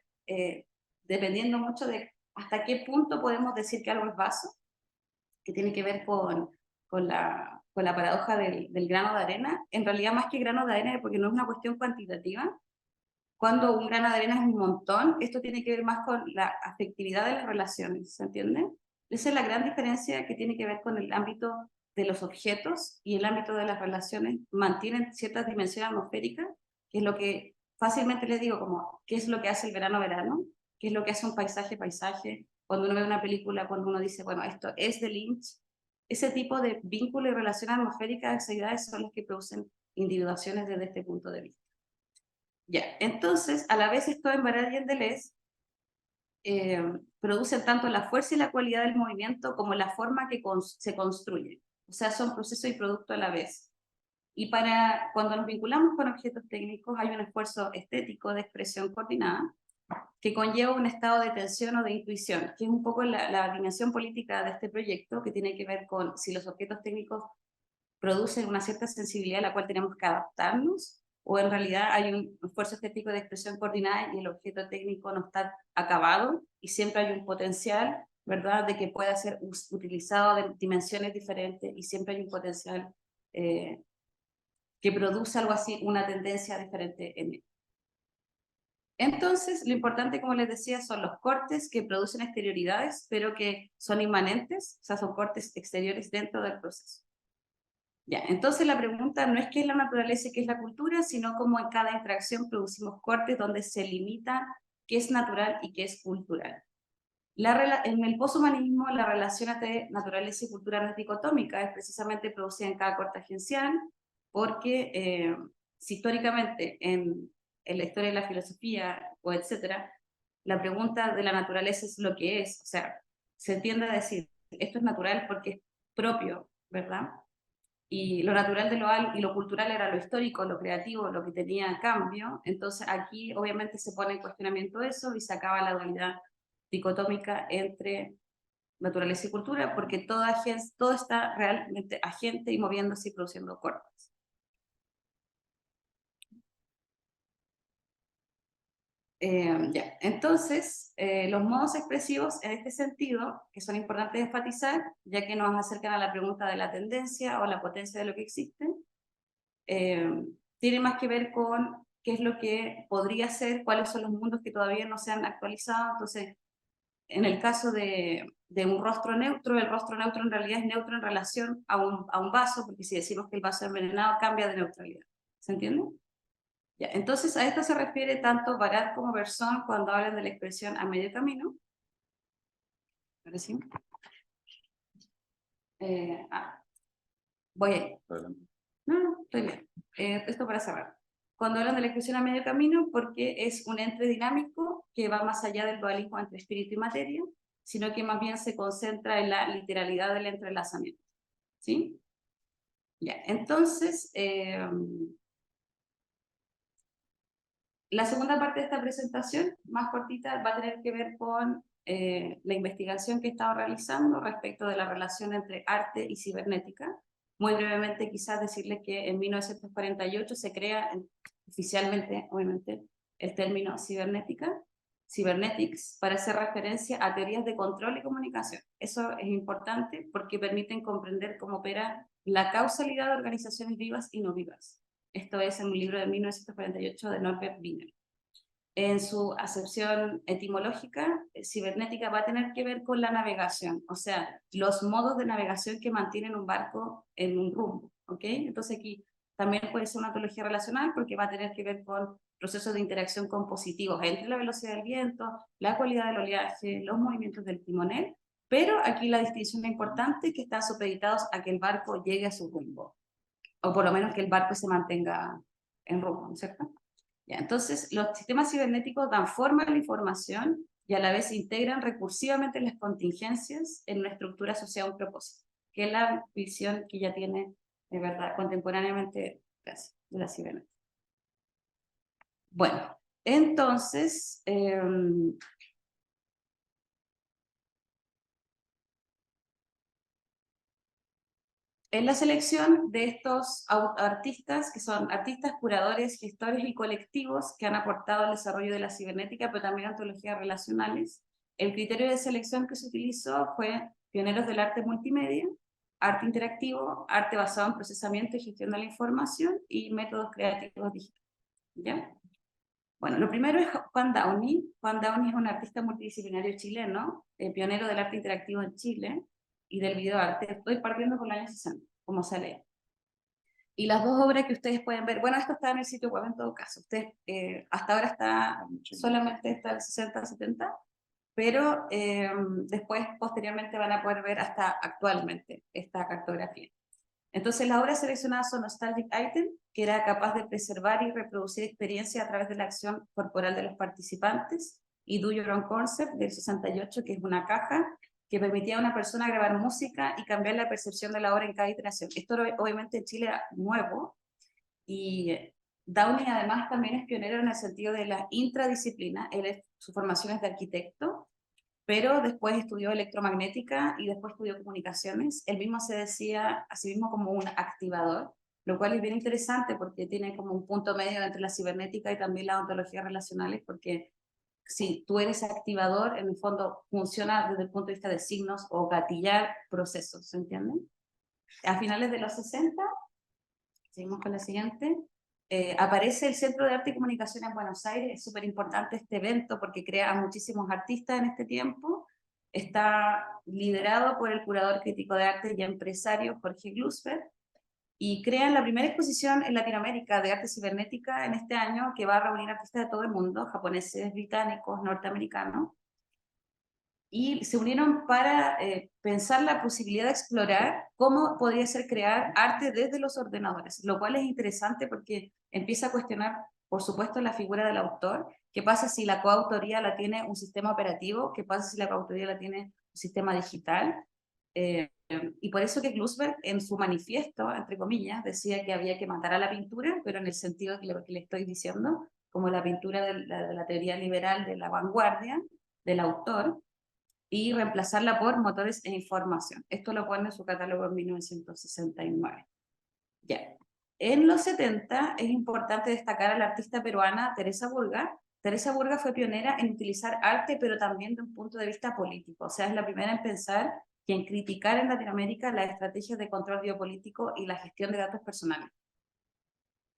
dependiendo mucho de hasta qué punto podemos decir que algo es vaso, que tiene que ver con la paradoja del grano de arena. En realidad, más que grano de arena, porque no es una cuestión cuantitativa, cuando un grano de arena es un montón, esto tiene que ver más con la afectividad de las relaciones, ¿se entiende? Esa es la gran diferencia que tiene que ver con el ámbito de los objetos y el ámbito de las relaciones. Mantienen ciertas dimensiones atmosféricas, que es lo que fácilmente les digo, como, ¿qué es lo que hace el verano-verano? ¿Qué es lo que hace un paisaje-paisaje? Cuando uno ve una película, cuando uno dice, bueno, esto es de Lynch, ese tipo de vínculo y relación atmosférica de actividades son las que producen individuaciones desde este punto de vista. Ya, entonces, a la vez esto en Barad y en Deleuze producen tanto la fuerza y la cualidad del movimiento como la forma que se construye. O sea, son proceso y producto a la vez. Y cuando nos vinculamos con objetos técnicos hay un esfuerzo estético de expresión coordinada que conlleva un estado de tensión o de intuición, que es un poco la dimensión política de este proyecto, que tiene que ver con si los objetos técnicos producen una cierta sensibilidad a la cual tenemos que adaptarnos, o en realidad hay un esfuerzo estético de expresión coordinada y el objeto técnico no está acabado y siempre hay un potencial, ¿verdad?, de que pueda ser utilizado de dimensiones diferentes y siempre hay un potencial que produce algo así, una tendencia diferente en él. Entonces, lo importante, como les decía, son los cortes que producen exterioridades, pero que son inmanentes, o sea, son cortes exteriores dentro del proceso. Ya, entonces la pregunta no es qué es la naturaleza y qué es la cultura, sino cómo en cada interacción producimos cortes donde se limita qué es natural y qué es cultural. En el poshumanismo, la relación entre naturaleza y cultura no es dicotómica, es precisamente producida en cada corte agencial, porque si históricamente en la historia de la filosofía o etcétera, la pregunta de la naturaleza es lo que es, o sea, se tiende a decir, esto es natural porque es propio, ¿verdad? Y lo natural de y lo cultural era lo histórico, lo creativo, lo que tenía cambio. Entonces aquí obviamente se pone en cuestionamiento eso y se acaba la dualidad dicotómica entre naturaleza y cultura, porque todo está realmente agente y moviéndose y produciendo cortes. Ya. Entonces, los modos expresivos en este sentido, que son importantes de enfatizar, ya que nos acercan a la pregunta de la tendencia o la potencia de lo que existe, tiene más que ver con qué es lo que podría ser, cuáles son los mundos que todavía no se han actualizado. Entonces, en el caso de un rostro neutro, el rostro neutro en realidad es neutro en relación a un vaso, porque si decimos que el vaso es envenenado, cambia de neutralidad. ¿Se entiende? Ya, entonces, a esto se refiere tanto Barat como Berzon cuando hablan de la expresión a medio camino. ¿Ahora sí? Voy ahí. Adelante. No, estoy bien. Esto para cerrar. Cuando hablan de la exclusión a medio camino, porque es un ente dinámico que va más allá del dualismo entre espíritu y materia, sino que más bien se concentra en la literalidad del entrelazamiento. ¿Sí? Ya, entonces, la segunda parte de esta presentación, más cortita, va a tener que ver con la investigación que he estado realizando respecto de la relación entre arte y cibernética. Muy brevemente, quizás decirles que en 1948 se crea oficialmente, obviamente, el término cibernética, cybernetics, para hacer referencia a teorías de control y comunicación. Eso es importante porque permiten comprender cómo opera la causalidad de organizaciones vivas y no vivas. Esto es en un libro de 1948 de Norbert Wiener. En su acepción etimológica, cibernética va a tener que ver con la navegación, o sea, los modos de navegación que mantienen un barco en un rumbo, ¿ok? Entonces aquí también puede ser una ontología relacional porque va a tener que ver con procesos de interacción compositivos entre la velocidad del viento, la cualidad del oleaje, los movimientos del timonel, pero aquí la distinción importante es que están supeditados a que el barco llegue a su rumbo, o por lo menos que el barco se mantenga en rumbo, ¿no es cierto? Ya, entonces, los sistemas cibernéticos dan forma a la información y a la vez integran recursivamente las contingencias en una estructura asociada a un propósito, que es la visión que ya tiene, de verdad, contemporáneamente de la cibernética. Bueno, entonces, en la selección de estos artistas, que son artistas, curadores, gestores y colectivos que han aportado al desarrollo de la cibernética, pero también antologías relacionales, el criterio de selección que se utilizó fue pioneros del arte multimedia, arte interactivo, arte basado en procesamiento y gestión de la información y métodos creativos digitales. ¿Ya? Bueno, lo primero es Juan Downey. Juan Downey es un artista multidisciplinario chileno, pionero del arte interactivo en Chile y del videoarte. Estoy partiendo con el año 60, como se lee. Y las dos obras que ustedes pueden ver, bueno, esto está en el sitio web en todo caso. Usted hasta ahora está solamente está el 60-70, pero después, posteriormente, van a poder ver hasta actualmente esta cartografía. Entonces, las obras seleccionadas son Nostalgic Item, que era capaz de preservar y reproducir experiencias a través de la acción corporal de los participantes, y Do Your Own Concept, del 68, que es una caja que permitía a una persona grabar música y cambiar la percepción de la obra en cada iteración. Esto obviamente en Chile era nuevo, y Downey además también es pionero en el sentido de la intradisciplina. Su formación es de arquitecto, pero después estudió electromagnética y después estudió comunicaciones. Él mismo se decía a sí mismo como un activador, lo cual es bien interesante porque tiene como un punto medio entre la cibernética y también las ontologías relacionales, porque si tú eres activador, en el fondo funciona desde el punto de vista de signos o gatillar procesos, ¿se entienden? A finales de los 60, seguimos con la siguiente, aparece el Centro de Arte y Comunicación en Buenos Aires. Es súper importante este evento porque crea a muchísimos artistas en este tiempo. Está liderado por el curador crítico de arte y empresario Jorge Glusberg, y crean la primera exposición en Latinoamérica de arte cibernética en este año, que va a reunir artistas de todo el mundo, japoneses, británicos, norteamericanos, y se unieron para pensar la posibilidad de explorar cómo podría ser crear arte desde los ordenadores, lo cual es interesante porque empieza a cuestionar, por supuesto, la figura del autor. ¿Qué pasa si la coautoría la tiene un sistema operativo? ¿Qué pasa si la coautoría la tiene un sistema digital? Y por eso que Glusberg en su manifiesto, entre comillas, decía que había que matar a la pintura, pero en el sentido que le estoy diciendo, como la pintura de la teoría liberal de la vanguardia, del autor, y reemplazarla por motores e información. Esto lo pone en su catálogo en 1969. Ya. En los 70 es importante destacar a la artista peruana Teresa Burga. Teresa Burga fue pionera en utilizar arte, pero también de un punto de vista político. O sea, es la primera en pensar y en criticar en Latinoamérica las estrategias de control biopolítico y la gestión de datos personales.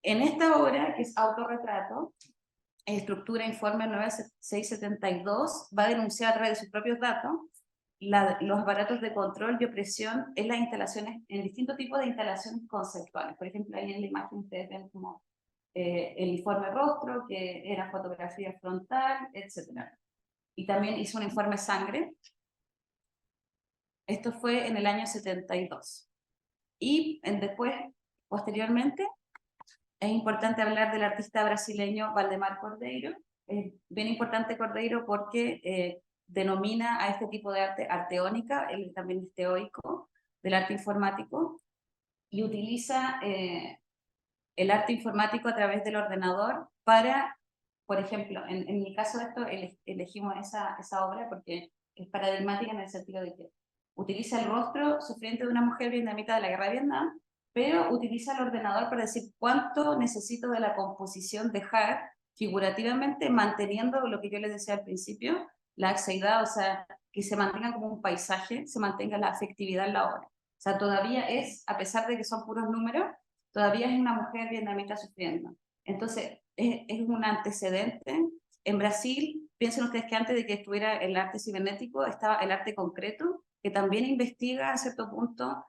En esta obra, que es Autorretrato, estructura informe 9672, va a denunciar a través de sus propios datos los aparatos de control y opresión en las instalaciones, en distintos tipos de instalaciones conceptuales. Por ejemplo, ahí en la imagen ustedes ven como el informe rostro, que era fotografía frontal, etc. Y también hizo un informe sangre. Esto fue en el año 72. Y después, posteriormente, es importante hablar del artista brasileño Valdemar Cordeiro. Es bien importante Cordeiro porque denomina a este tipo de arte arteónica, él también es teórico del arte informático, y utiliza el arte informático a través del ordenador para, por ejemplo, en mi caso de esto elegimos esa obra porque es paradigmática en el sentido de que utiliza el rostro sufriente de una mujer vietnamita de la guerra de Vietnam, pero utiliza el ordenador para decir cuánto necesito de la composición dejar figurativamente, manteniendo lo que yo les decía al principio, la axialidad, o sea, que se mantenga como un paisaje, se mantenga la afectividad en la obra. O sea, todavía es, a pesar de que son puros números, todavía es una mujer vietnamita sufriendo. Entonces, es un antecedente. En Brasil, piensen ustedes que antes de que estuviera el arte cibernético, estaba el arte concreto, que también investiga a cierto punto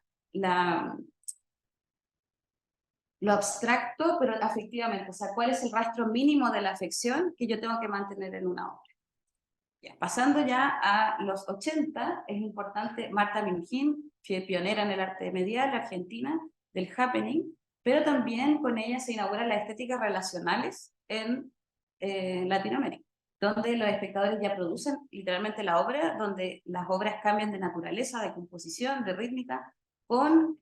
lo abstracto, pero afectivamente. O sea, ¿cuál es el rastro mínimo de la afección que yo tengo que mantener en una obra? Ya, pasando ya a los 80, es importante Marta Minujín, que es pionera en el arte medial argentina, del happening, pero también con ella se inauguran las estéticas relacionales en Latinoamérica, donde los espectadores ya producen literalmente la obra, donde las obras cambian de naturaleza, de composición, de rítmica,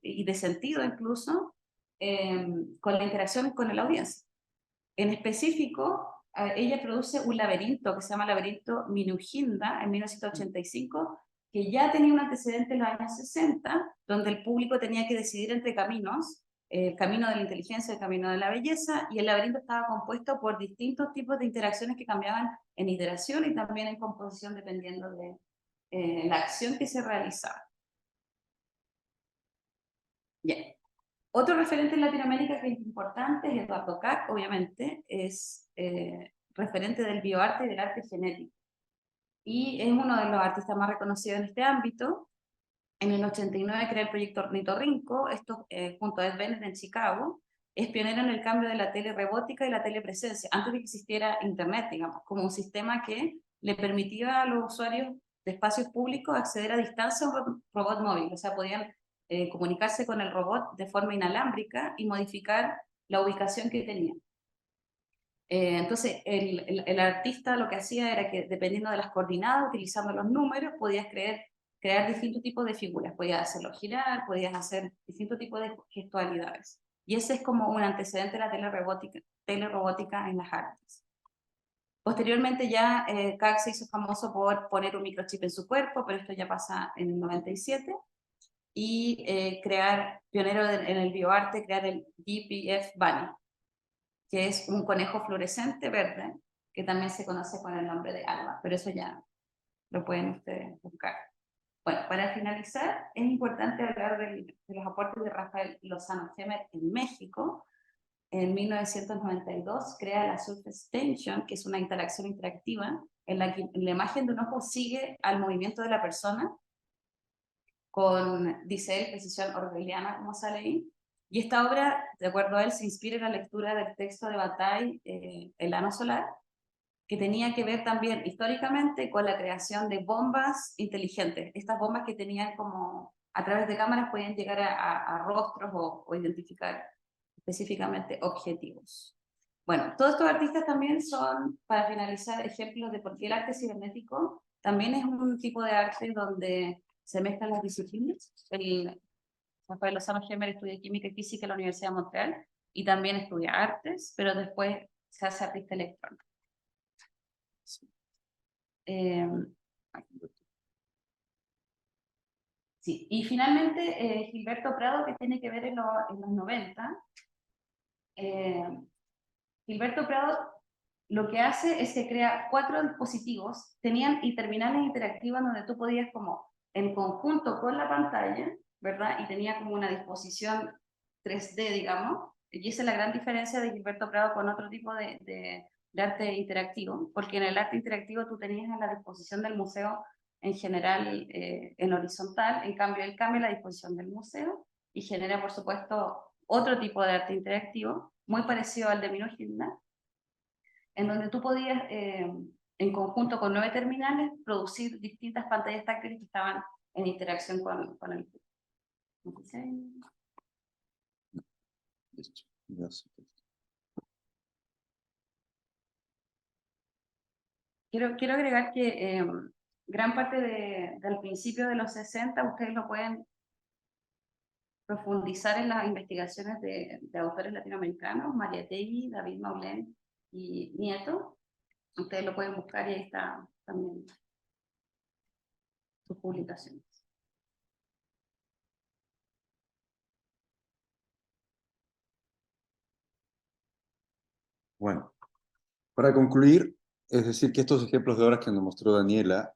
y de sentido incluso, con la interacción con la audiencia. En específico, ella produce un laberinto que se llama Laberinto Minujinda en 1985, que ya tenía un antecedente en los años 60, donde el público tenía que decidir entre caminos, el camino de la inteligencia, el camino de la belleza, y el laberinto estaba compuesto por distintos tipos de interacciones que cambiaban en iteración y también en composición dependiendo de la acción que se realizaba. Bien. Otro referente en Latinoamérica que es importante es Eduardo Kac, obviamente, es referente del bioarte y del arte genético. Y es uno de los artistas más reconocidos en este ámbito. En el 89 crea el proyecto Ornitorrinco, esto junto a Ed Bennett en Chicago. Es pionero en el cambio de la telerobótica y la telepresencia, antes de que existiera Internet, digamos, como un sistema que le permitía a los usuarios de espacios públicos acceder a distancia a un robot móvil, o sea, podían comunicarse con el robot de forma inalámbrica y modificar la ubicación que tenía. Entonces, el artista lo que hacía era que, dependiendo de las coordenadas, utilizando los números, podías crear distintos tipos de figuras. Podías hacerlo girar, podías hacer distintos tipos de gestualidades. Y ese es como un antecedente de la telerobótica en las artes. Posteriormente ya Kac se hizo famoso por poner un microchip en su cuerpo, pero esto ya pasa en el 97, y crear, pionero en el bioarte, crear el GPF Bunny, que es un conejo fluorescente verde, que también se conoce con el nombre de Alba, pero eso ya lo pueden ustedes buscar. Bueno, para finalizar, es importante hablar de los aportes de Rafael Lozano Gemer en México. En 1992 crea la Surface Tension, que es una interacción interactiva en la que la imagen de un ojo sigue al movimiento de la persona, con, dice él, precisión orwelliana, como sale ahí. Y esta obra, de acuerdo a él, se inspira en la lectura del texto de Bataille, El ano solar, que tenía que ver también históricamente con la creación de bombas inteligentes. Estas bombas que tenían como, a través de cámaras, podían llegar a rostros o identificar específicamente objetivos. Bueno, todos estos artistas también son, para finalizar, ejemplos de por qué el arte cibernético también es un tipo de arte donde se mezclan las disciplinas. Rafael Lozano Gemer estudia química y física en la Universidad de Montreal y también estudia artes, pero después se hace artista electrónico. Eh, sí. Y finalmente Gilberto Prado, que tiene que ver en los 90. Gilberto Prado lo que hace es que crea 4 dispositivos, tenían y terminales interactivas donde tú podías como en conjunto con la pantalla, ¿verdad? Y tenía como una disposición 3D, digamos, y esa es la gran diferencia de Gilberto Prado con otro tipo de arte interactivo, porque en el arte interactivo tú tenías a la disposición del museo en general en horizontal, en cambio él cambia la disposición del museo y genera, por supuesto, otro tipo de arte interactivo, muy parecido al de Minujín, en donde tú podías, en conjunto con 9 terminales, producir distintas pantallas táctiles que estaban en interacción con el público. Listo. Gracias. Quiero agregar que gran parte del principio de los 60 ustedes lo pueden profundizar en las investigaciones de autores latinoamericanos, Mariátegui, David Maulén y Nieto. Ustedes lo pueden buscar y ahí está también sus publicaciones. Bueno, para concluir, es decir, que estos ejemplos de obras que nos mostró Daniela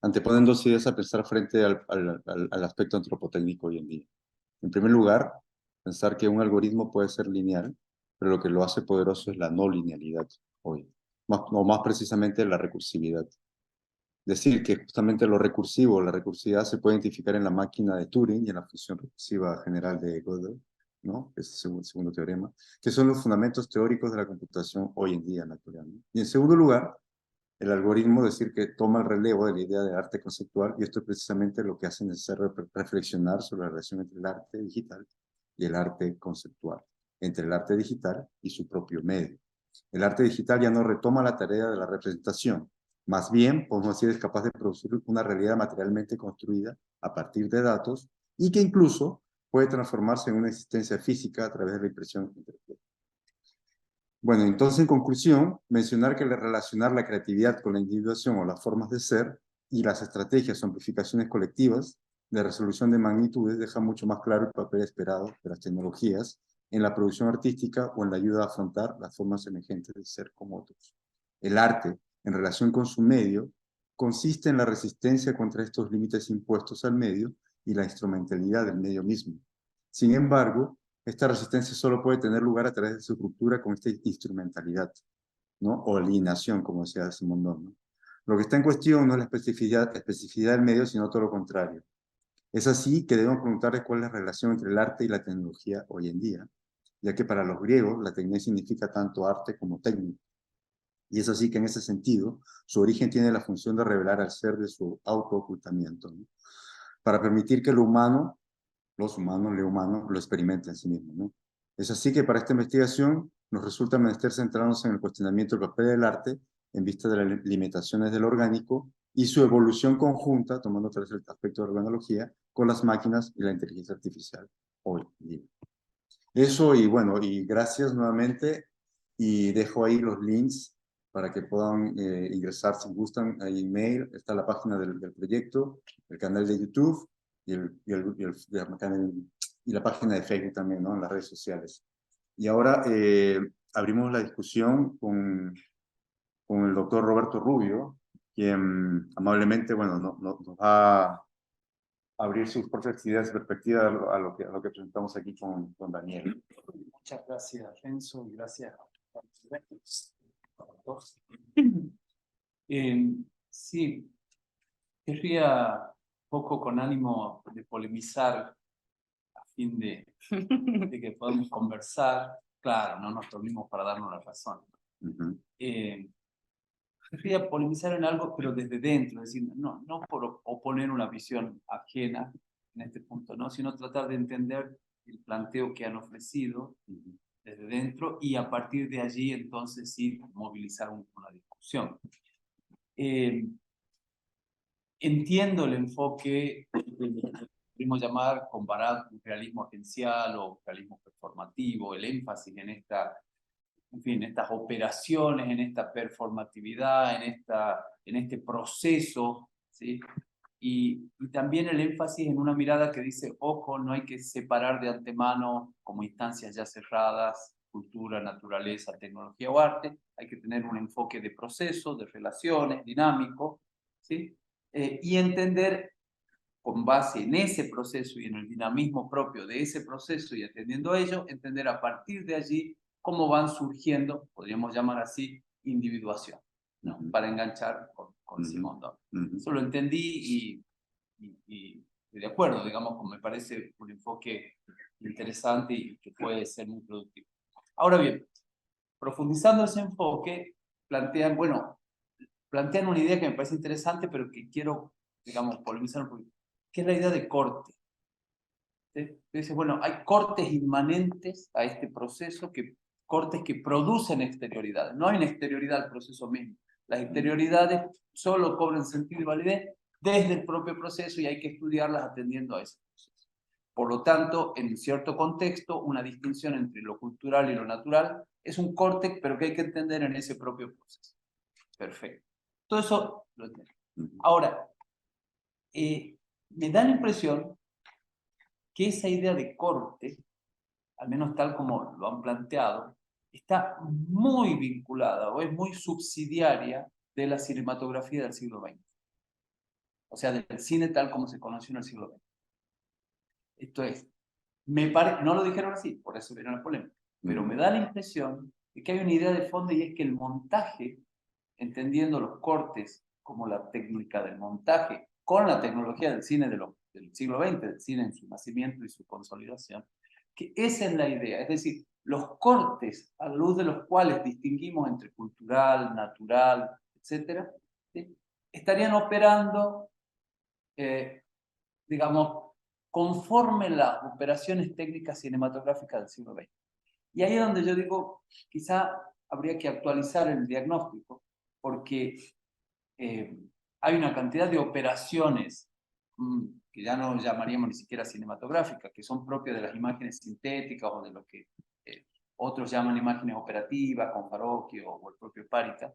anteponen dos ideas a pensar frente al aspecto antropotécnico hoy en día. En primer lugar, pensar que un algoritmo puede ser lineal, pero lo que lo hace poderoso es la no linealidad hoy, o más precisamente la recursividad. Decir que justamente lo recursivo, la recursividad se puede identificar en la máquina de Turing y en la función recursiva general de Gödel, ¿no? Ese es el segundo teorema, que son los fundamentos teóricos de la computación hoy en día en la actualidad, ¿no? Y en segundo lugar, el algoritmo, decir que toma el relevo de la idea de arte conceptual, y esto es precisamente lo que hace necesario reflexionar sobre la relación entre el arte digital y el arte conceptual, entre el arte digital y su propio medio. El arte digital ya no retoma la tarea de la representación, más bien, podemos decir, es capaz de producir una realidad materialmente construida a partir de datos y que incluso puede transformarse en una existencia física a través de la impresión interactiva. Bueno, entonces, en conclusión, mencionar que relacionar la creatividad con la individuación o las formas de ser y las estrategias o amplificaciones colectivas de resolución de magnitudes deja mucho más claro el papel esperado de las tecnologías en la producción artística o en la ayuda a afrontar las formas emergentes de ser como otros. El arte, en relación con su medio, consiste en la resistencia contra estos límites impuestos al medio y la instrumentalidad del medio mismo. Sin embargo, esta resistencia solo puede tener lugar a través de su ruptura con esta instrumentalidad, ¿no? O alienación, como decía Simondon, ¿no? Lo que está en cuestión no es la especificidad del medio, sino todo lo contrario. Es así que debemos preguntarles cuál es la relación entre el arte y la tecnología hoy en día, ya que para los griegos la tecnología significa tanto arte como técnica. Y es así que en ese sentido, su origen tiene la función de revelar al ser de su autoocultamiento, ¿no? Para permitir que lo humano, los humanos, lo humano, lo experimenten en sí mismo, ¿no? Es así que para esta investigación nos resulta menester centrarnos en el cuestionamiento del papel del arte en vista de las limitaciones del orgánico y su evolución conjunta, tomando otra vez el aspecto de organología, con las máquinas y la inteligencia artificial hoy día. Eso, y bueno, y gracias nuevamente, y dejo ahí los links para que puedan ingresar si gustan a email. Está la página del proyecto, el canal de YouTube y la página de Facebook también, ¿no? En las redes sociales. Y ahora abrimos la discusión con el doctor Roberto Rubio, quien amablemente, bueno, nos va a abrir sus propias ideas y perspectivas a lo que presentamos aquí con Daniel. Muchas gracias, Renzo, y gracias a todos. Sí, querría poco con ánimo de polemizar a fin de que podamos conversar. Claro, no nos reunimos para darnos la razón. Querría polemizar en algo, pero desde dentro, es decir, no por oponer una visión ajena en este punto, ¿no? Sino tratar de entender el planteo que han ofrecido desde dentro y a partir de allí entonces sí movilizar una discusión. Entiendo el enfoque que podemos llamar comparar un realismo agencial o realismo performativo, el énfasis en en fin, estas operaciones, en esta performatividad, en este proceso, ¿sí? Y también el énfasis en una mirada que dice, ojo, no hay que separar de antemano como instancias ya cerradas, cultura, naturaleza, tecnología o arte, hay que tener un enfoque de proceso, de relaciones, dinámico, ¿sí? Y entender con base en ese proceso y en el dinamismo propio de ese proceso y atendiendo a ello, entender a partir de allí cómo van surgiendo, podríamos llamar así, individuación, ¿no? Para enganchar con Simondon. Eso lo entendí y de acuerdo, digamos, me parece un enfoque interesante y que puede ser muy productivo. Ahora bien, profundizando ese enfoque, plantean una idea que me parece interesante, pero que quiero, digamos, polemizar un poquito, que es la idea de corte. Dice, bueno, hay cortes inmanentes a este proceso, cortes que producen exterioridades. No hay una exterioridad al proceso mismo. Las exterioridades solo cobran sentido y validez desde el propio proceso y hay que estudiarlas atendiendo a ese proceso. Por lo tanto, en cierto contexto, una distinción entre lo cultural y lo natural es un corte, pero que hay que entender en ese propio proceso. Perfecto. Todo eso lo entiendo. Ahora, me da la impresión que esa idea de corte, al menos tal como lo han planteado, está muy vinculada o es muy subsidiaria de la cinematografía del siglo XX. O sea, del cine tal como se conoció en el siglo XX. Esto es, no lo dijeron así, por eso viene la polémica, pero me da la impresión de que hay una idea de fondo y es que el montaje, entendiendo los cortes como la técnica del montaje con la tecnología del cine del siglo XX, del cine en su nacimiento y su consolidación, que esa es la idea, es decir, los cortes a la luz de los cuales distinguimos entre cultural, natural, etcétera, ¿sí? Estarían operando, digamos, conforme las operaciones técnicas cinematográficas del siglo XX. Y ahí es donde yo digo, quizá habría que actualizar el diagnóstico, porque hay una cantidad de operaciones que ya no llamaríamos ni siquiera cinematográficas, que son propias de las imágenes sintéticas o de lo que otros llaman imágenes operativas, con Farocchio o el propio Parica.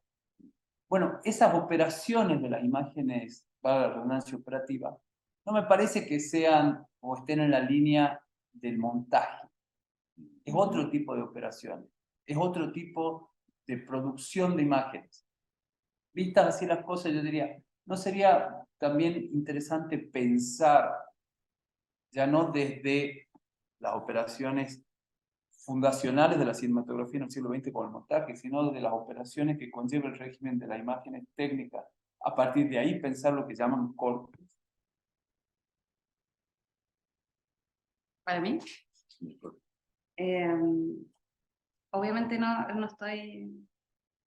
Bueno, esas operaciones de las imágenes, para la redundancia operativa, no me parece que sean o estén en la línea del montaje. Es otro tipo de operaciones, es otro tipo de producción de imágenes. Vistas así las cosas, yo diría, ¿no sería también interesante pensar, ya no desde las operaciones fundacionales de la cinematografía en el siglo XX con el montaje, sino desde las operaciones que conlleva el régimen de las imágenes técnicas, a partir de ahí pensar lo que llaman cortes? Para mí, obviamente no estoy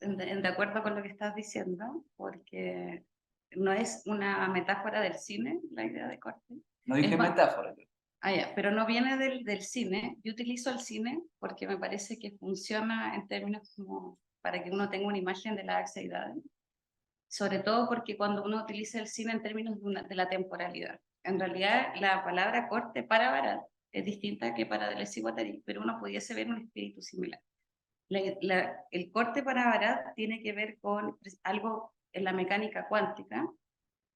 de acuerdo con lo que estás diciendo, porque no es una metáfora del cine la idea de corte. No dije metáfora. Pero no viene del cine. Yo utilizo el cine porque me parece que funciona en términos como para que uno tenga una imagen de las actividades, sobre todo porque cuando uno utiliza el cine en términos de la temporalidad. En realidad, la palabra corte para Barat es distinta que para Deleuze y Guattari, pero uno pudiese ver un espíritu similar. El corte para Barat tiene que ver con algo en la mecánica cuántica,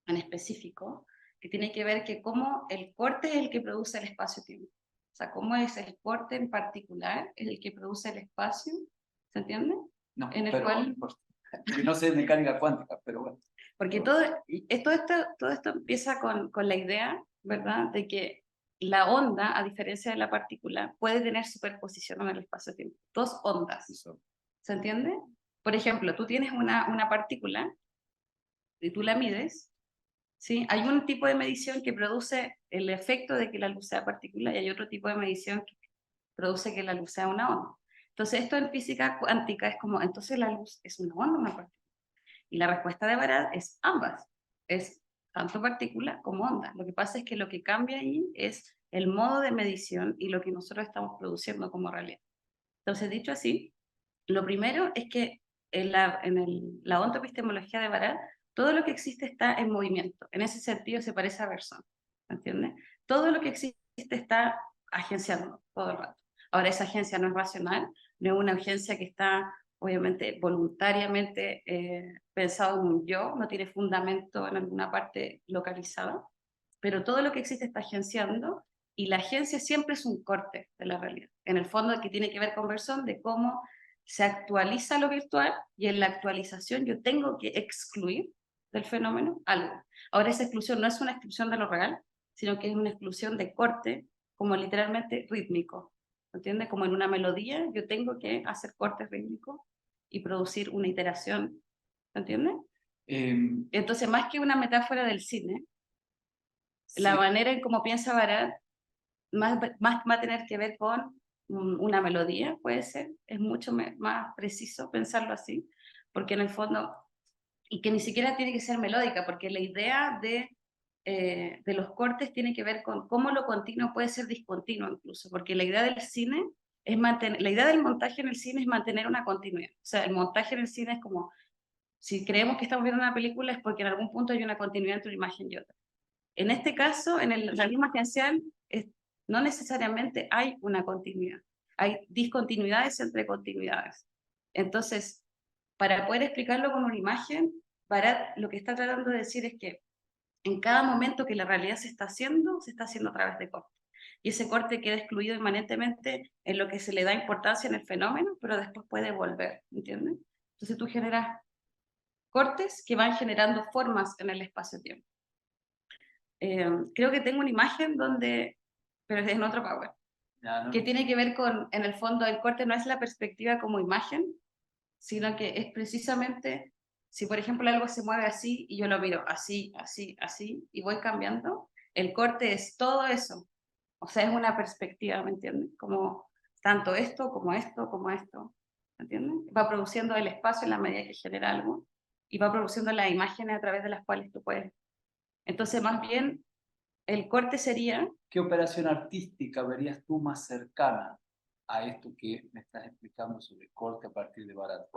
en específico, que tiene que ver que cómo el corte es el que produce el espacio-tiempo. O sea, cómo es el corte en particular es el que produce el espacio, ¿se entiende? No, en el pero cual... no sé de mecánica cuántica, pero bueno. Porque todo esto empieza con la idea, ¿verdad?, de que la onda, a diferencia de la partícula, puede tener superposición en el espacio-tiempo. Dos ondas. ¿Se entiende? Por ejemplo, tú tienes una partícula y tú la mides, ¿sí? Hay un tipo de medición que produce el efecto de que la luz sea partícula y hay otro tipo de medición que produce que la luz sea una onda. Entonces, esto en física cuántica es como, entonces la luz es una onda o una partícula. Y la respuesta de Barat es ambas. Es tanto partícula como onda. Lo que pasa es que lo que cambia ahí es el modo de medición y lo que nosotros estamos produciendo como realidad. Entonces, dicho así, lo primero es que la ontoepistemología de Barat, todo lo que existe está en movimiento. En ese sentido se parece a Bergson, ¿entiendes? Todo lo que existe está agenciando todo el rato. Ahora, esa agencia no es racional, no es una agencia que está, obviamente, voluntariamente pensado en un yo, no tiene fundamento en alguna parte localizada, pero todo lo que existe está agenciando y la agencia siempre es un corte de la realidad. En el fondo, que tiene que ver con Bergson, de cómo se actualiza lo virtual y en la actualización yo tengo que excluir del fenómeno algo. Ahora esa exclusión no es una exclusión de lo real, sino que es una exclusión de corte, como literalmente rítmico. ¿Entiendes? Como en una melodía yo tengo que hacer cortes rítmicos y producir una iteración. ¿Entiendes? Entonces, más que una metáfora del cine, sí, la manera en cómo piensa Barat más va a tener que ver con una melodía, puede ser, es mucho más preciso pensarlo así, porque en el fondo, y que ni siquiera tiene que ser melódica, porque la idea de de los cortes tiene que ver con cómo lo continuo puede ser discontinuo incluso, porque la idea del cine es mantener, la idea del montaje en el cine es mantener una continuidad. O sea, el montaje en el cine es como, si creemos que estamos viendo una película es porque en algún punto hay una continuidad entre una imagen y otra. En este caso, en el realismo agencial, no necesariamente hay una continuidad, hay discontinuidades entre continuidades. Entonces, para poder explicarlo con una imagen, Barat lo que está tratando de decir es que en cada momento que la realidad se está haciendo a través de corte. Y ese corte queda excluido inmanentemente en lo que se le da importancia en el fenómeno, pero después puede volver, ¿entiendes? Entonces tú generas cortes que van generando formas en el espacio-tiempo. Creo que tengo una imagen donde, pero es en otro Power, que tiene que ver con, en el fondo, el corte no es la perspectiva como imagen, sino que es precisamente, si por ejemplo algo se mueve así y yo lo miro así, así, así, y voy cambiando, el corte es todo eso. O sea, es una perspectiva, ¿me entiendes? Como tanto esto, como esto, como esto, ¿me entiendes? Va produciendo el espacio en la medida que genera algo y va produciendo las imágenes a través de las cuales tú puedes. Entonces, más bien, el corte sería... ¿Qué operación artística verías tú más cercana a esto que me estás explicando sobre corte a partir de Barat?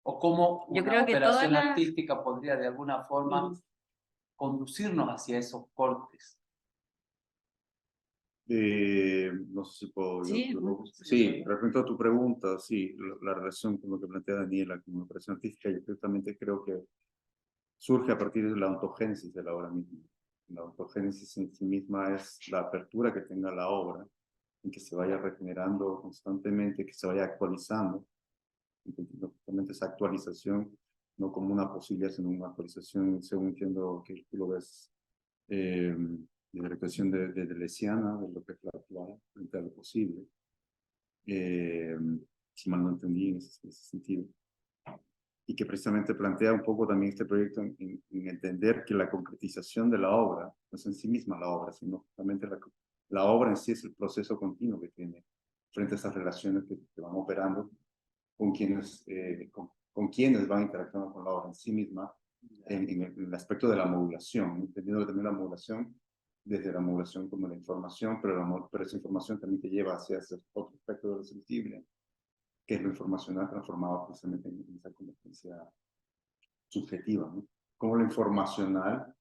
¿O cómo Yo una creo que toda operación la... artística podría de alguna forma conducirnos hacia esos cortes? No sé si puedo... Sí, sí, respecto a tu pregunta, sí, la relación con lo que plantea Daniela con la operación artística, yo justamente creo que surge a partir de la ontogénesis de la obra misma. La ontogénesis en sí misma es la apertura que tenga la obra, en que se vaya regenerando constantemente, que se vaya actualizando. Entendiendo justamente esa actualización, no como una posibilidad, sino una actualización, según entiendo que tú lo ves, de la cuestión de Deleuziana, de lo que es la frente a lo posible. Si mal no entendí en ese sentido. Y que precisamente plantea un poco también este proyecto en entender que la concretización de la obra no es en sí misma la obra, sino justamente la obra en sí es el proceso continuo que tiene frente a esas relaciones que van operando con quienes, con quienes van interactuando con la obra en sí misma, en el aspecto de la modulación, entendiendo también la modulación desde la modulación como la información, pero esa información también te lleva hacia ese otro aspecto de lo sensible, que es lo informacional transformado precisamente en esa convergencia subjetiva, ¿no? Como lo informacional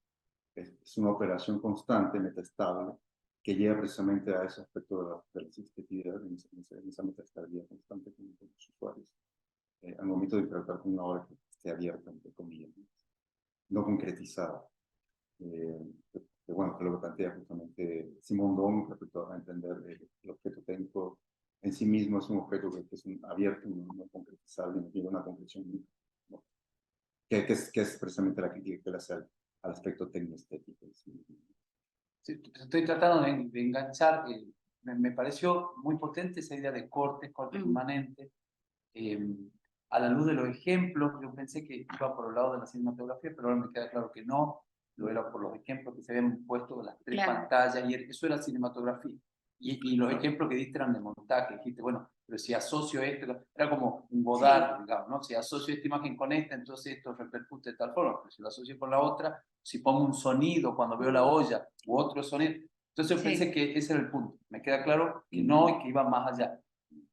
es una operación constante, metaestable, que lleva precisamente a ese aspecto de la subjetividad, en esa metaestabilidad constante con los usuarios, al momento de interactuar con una obra que esté abierta, entre comillas, no concretizada. Bueno, que lo que plantea justamente Simón Dom respecto a entender el objeto técnico en sí mismo es un objeto que es abierto, no concretizable, no tiene una concreción, ¿no? que es precisamente la crítica que le hace al aspecto tecnoestético. Sí, estoy tratando de enganchar, me pareció muy potente esa idea de corte inmanente. A la luz de los ejemplos, yo pensé que iba por el lado de la cinematografía, pero ahora me queda claro que no, lo era por los ejemplos que se habían puesto de las tres pantallas, y eso era cinematografía. Y los ejemplos que diste eran de montaje, dijiste, bueno, pero si asocio esto, era como un Godard, digamos, ¿no? Si asocio esta imagen con esta, entonces esto repercute de tal forma, pero si lo asocio con la otra, si pongo un sonido cuando veo la olla, u otro sonido, entonces yo pensé que ese era el punto. Me queda claro que no y que iba más allá.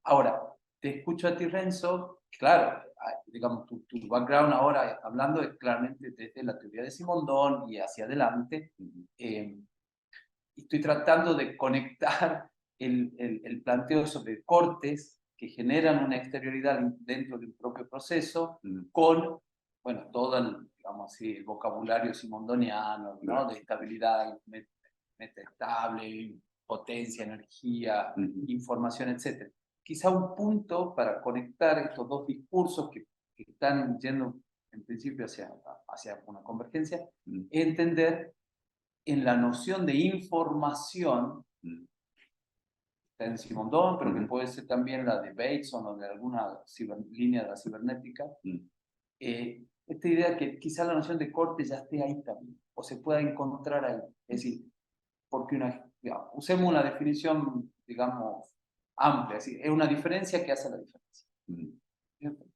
Ahora, te escucho a ti, Renzo, claro, digamos, tu background ahora hablando es claramente desde la teoría de Simondon y hacia adelante. Estoy tratando de conectar el planteo sobre cortes que generan una exterioridad dentro de un propio proceso con, bueno, todo el, digamos así, el vocabulario simondoniano, ¿no? De estabilidad, metaestable, potencia, energía, información, etc. Quizá un punto para conectar estos dos discursos que están yendo en principio hacia una convergencia, es entender en la noción de información, está en Simondon, pero que puede ser también la de Bateson o de alguna línea de la cibernética, esta idea que quizá la noción de corte ya esté ahí también, o se pueda encontrar ahí. Es decir, porque digamos, usemos una definición, digamos, amplia, es una diferencia que hace la diferencia.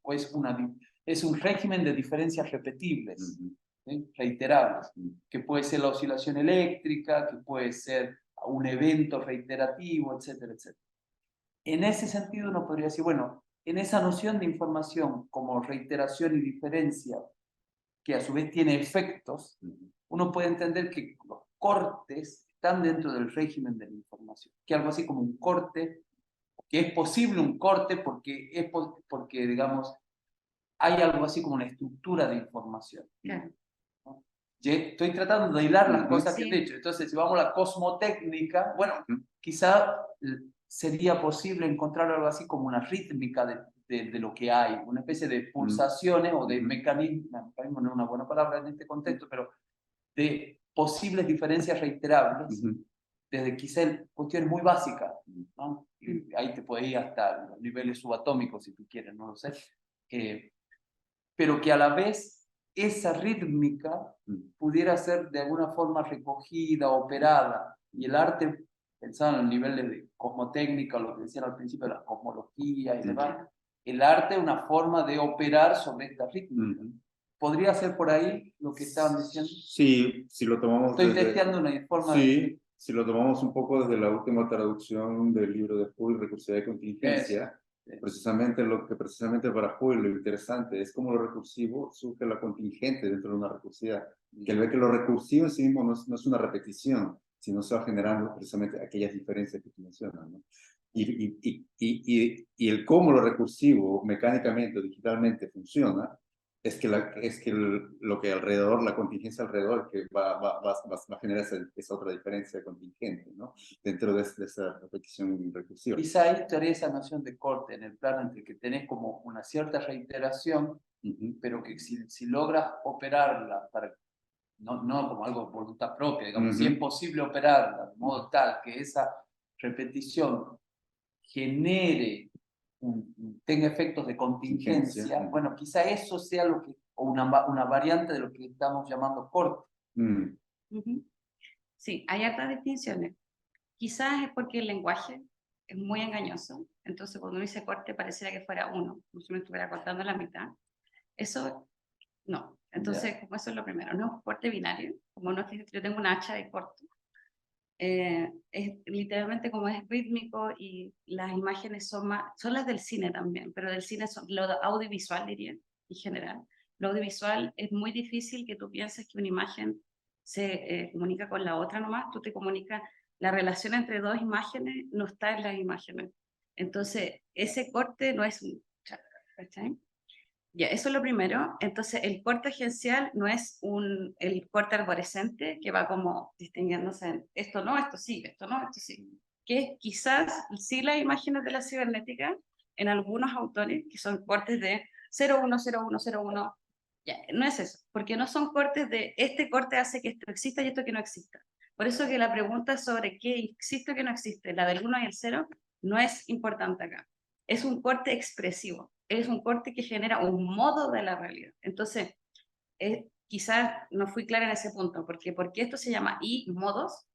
O es un régimen de diferencias repetibles. ¿sí? Reiterables, que puede ser la oscilación eléctrica, que puede ser un evento reiterativo, etcétera, etcétera. En ese sentido uno podría decir, bueno, en esa noción de información como reiteración y diferencia, que a su vez tiene efectos, uno puede entender que los cortes están dentro del régimen de la información, que algo así como un corte, que es posible un corte porque digamos, hay algo así como una estructura de información. Claro. ¿No? Estoy tratando de hilar las cosas que Sí. he dicho. Entonces, si vamos a la cosmotécnica, bueno, quizá sería posible encontrar algo así como una rítmica de lo que hay, una especie de pulsaciones o de mecanismo no es una buena palabra en este contexto, pero de posibles diferencias reiterables, desde quizá cuestiones muy básicas, ¿no? Y ahí te puedes ir hasta los niveles subatómicos si tú quieres, no lo sé. Pero que a la vez esa rítmica pudiera ser de alguna forma recogida, operada, y el arte, pensando en el nivel de cosmotécnica, lo que decían al principio de la cosmología y demás, el arte es una forma de operar sobre esta rítmica. ¿Podría ser por ahí lo que estaban diciendo? Sí, si lo tomamos Estoy testeando una forma sí, si lo tomamos un poco desde la última traducción del libro de Hull, Recursividad y Contingencia, precisamente para Hull lo interesante es cómo lo recursivo surge la contingente dentro de una recursividad. Que él ve que lo recursivo en sí mismo no es una repetición, sino se va generando precisamente aquellas diferencias que tú mencionas, ¿no? Y el cómo lo recursivo mecánicamente o digitalmente funciona es que lo que alrededor, la contingencia alrededor, que va a generar esa otra diferencia contingente, ¿no? Dentro de esa repetición recursiva. Quizá ahí estaría esa noción de corte en el plano entre que tenés como una cierta reiteración, pero que si logras operarla, no como algo por voluntad propia, digamos, si es posible operarla de modo tal que esa repetición genere, tenga efectos de contingencia, bueno, quizá eso sea lo que, o una variante de lo que estamos llamando corte. Sí, hay hartas distinciones. Quizás es porque el lenguaje es muy engañoso, entonces cuando uno dice corte pareciera que fuera uno, como si me estuviera cortando la mitad. Eso no. Entonces, como eso es lo primero, no es un corte binario, como no es que yo tengo una hacha de corte. Es literalmente como es rítmico y las imágenes son las del cine también, pero del cine son lo audiovisual, diría, en general. Lo audiovisual es muy difícil que tú pienses que una imagen se comunica con la otra nomás, tú te comunicas, la relación entre dos imágenes no está en las imágenes. Entonces, ese corte no es un... ¿cachai? Ya, eso es lo primero. Entonces, el corte agencial no es el corte arborescente que va como distinguiéndose en esto no, esto sí, esto no, esto sí. Que quizás sí las imágenes de la cibernética en algunos autores, que son cortes de 010101. Ya, no es eso, porque no son cortes de este corte hace que esto exista y esto que no exista. Por eso que la pregunta sobre qué existe o qué no existe, la del 1 y el 0, no es importante acá. Es un corte expresivo, es un corte que genera un modo de la realidad. Entonces, quizás no fui clara en ese punto, porque esto se llama modos,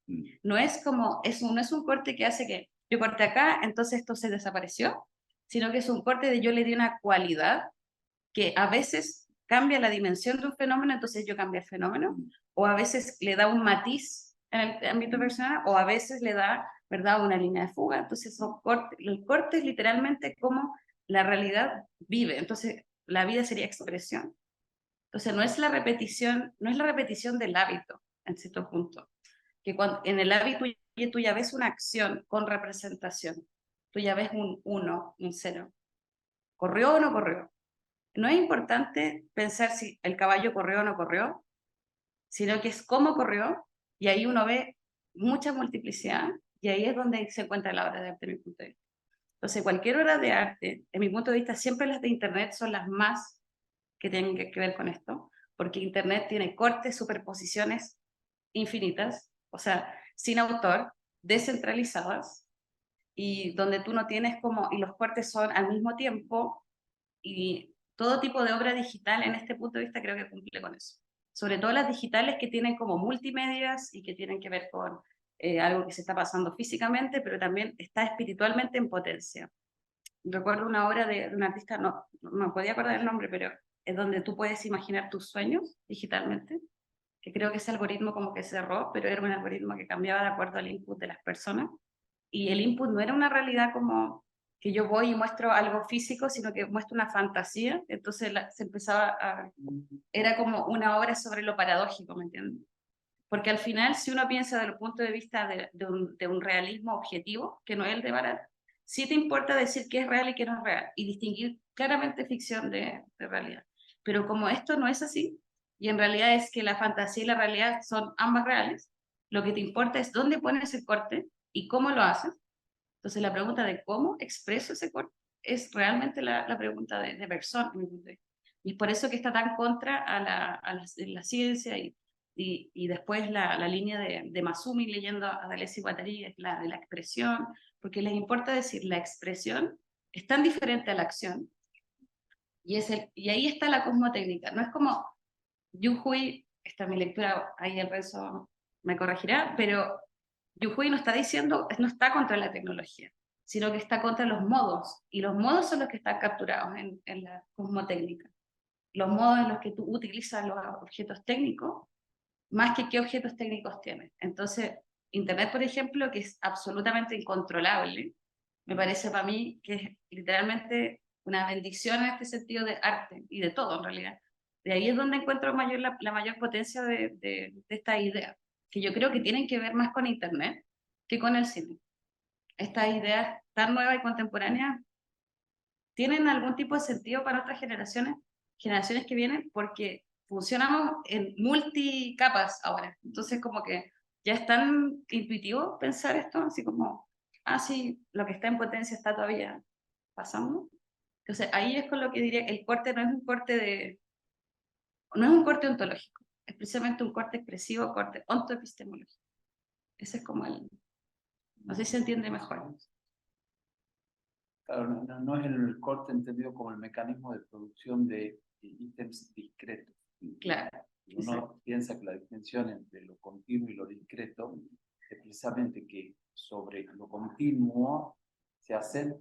no es como, no es un corte que hace que yo corte acá, entonces esto se desapareció, sino que es un corte de yo le di una cualidad que a veces cambia la dimensión de un fenómeno, entonces yo cambio el fenómeno, o a veces le da un matiz en el ámbito personal, o a veces le da, ¿verdad?, una línea de fuga. Entonces el corte es literalmente como la realidad vive, entonces la vida sería expresión. Entonces no es la repetición del hábito, en cierto punto, que en el hábito tú ya ves una acción con representación, tú ya ves un 1, un 0, ¿corrió o no corrió? No es importante pensar si el caballo corrió o no corrió, sino que es cómo corrió, y ahí uno ve mucha multiplicidad, y ahí es donde se encuentra la obra de arte, en mi punto de vista. Entonces, cualquier obra de arte, en mi punto de vista, siempre las de Internet son las más que tienen que ver con esto, porque Internet tiene cortes, superposiciones infinitas, o sea, sin autor, descentralizadas, y donde tú no tienes como, y los cortes son al mismo tiempo, y todo tipo de obra digital en este punto de vista creo que cumple con eso. Sobre todo las digitales que tienen como multimedias y que tienen que ver con algo que se está pasando físicamente, pero también está espiritualmente en potencia. Recuerdo una obra de un artista, no me podía acordar el nombre, pero donde tú puedes imaginar tus sueños digitalmente, que creo que ese algoritmo como que cerró, pero era un algoritmo que cambiaba de acuerdo al input de las personas, y el input no era una realidad como que yo voy y muestro algo físico, sino que muestro una fantasía, entonces se empezaba a... Era como una obra sobre lo paradójico, ¿me entiendes? Porque al final, si uno piensa desde el punto de vista de un realismo objetivo, que no es el de Barat, sí te importa decir qué es real y qué no es real, y distinguir claramente ficción de realidad. Pero como esto no es así, y en realidad es que la fantasía y la realidad son ambas reales, lo que te importa es dónde pones el corte y cómo lo haces. Entonces la pregunta de cómo expreso ese corte es realmente la pregunta de persona. Y es por eso que está tan contra la ciencia y después la línea de Masumi leyendo a Deleuze y Guattari, es la de la expresión, porque les importa decir la expresión es tan diferente a la acción y ahí está la cosmotécnica. No es como Yu Hui, esta es mi lectura, ahí el Renzo me corregirá, pero Yu Hui no está diciendo, no está contra la tecnología, sino que está contra los modos, y los modos son los que están capturados en la cosmotécnica. Los modos en los que tú utilizas los objetos técnicos, más que qué objetos técnicos tienes. Entonces, Internet, por ejemplo, que es absolutamente incontrolable, me parece para mí que es literalmente una bendición en este sentido de arte y de todo en realidad. De ahí es donde encuentro la mayor potencia de esta idea, que yo creo que tienen que ver más con Internet que con el cine. Estas ideas tan nuevas y contemporáneas tienen algún tipo de sentido para otras generaciones que vienen, porque funcionamos en multicapas ahora. Entonces, como que ya es tan intuitivo pensar esto, así como, ah, sí, lo que está en potencia está todavía pasando. Entonces, ahí es con lo que diría, el corte no es un corte no es un corte ontológico, es precisamente un corte expresivo, corte ontoepistemológico. Ese es como no sé si se entiende mejor. Claro, no es el corte entendido como el mecanismo de producción de ítems discretos. Claro. Uno piensa que la distinción entre lo continuo y lo discreto es precisamente que sobre lo continuo se hacen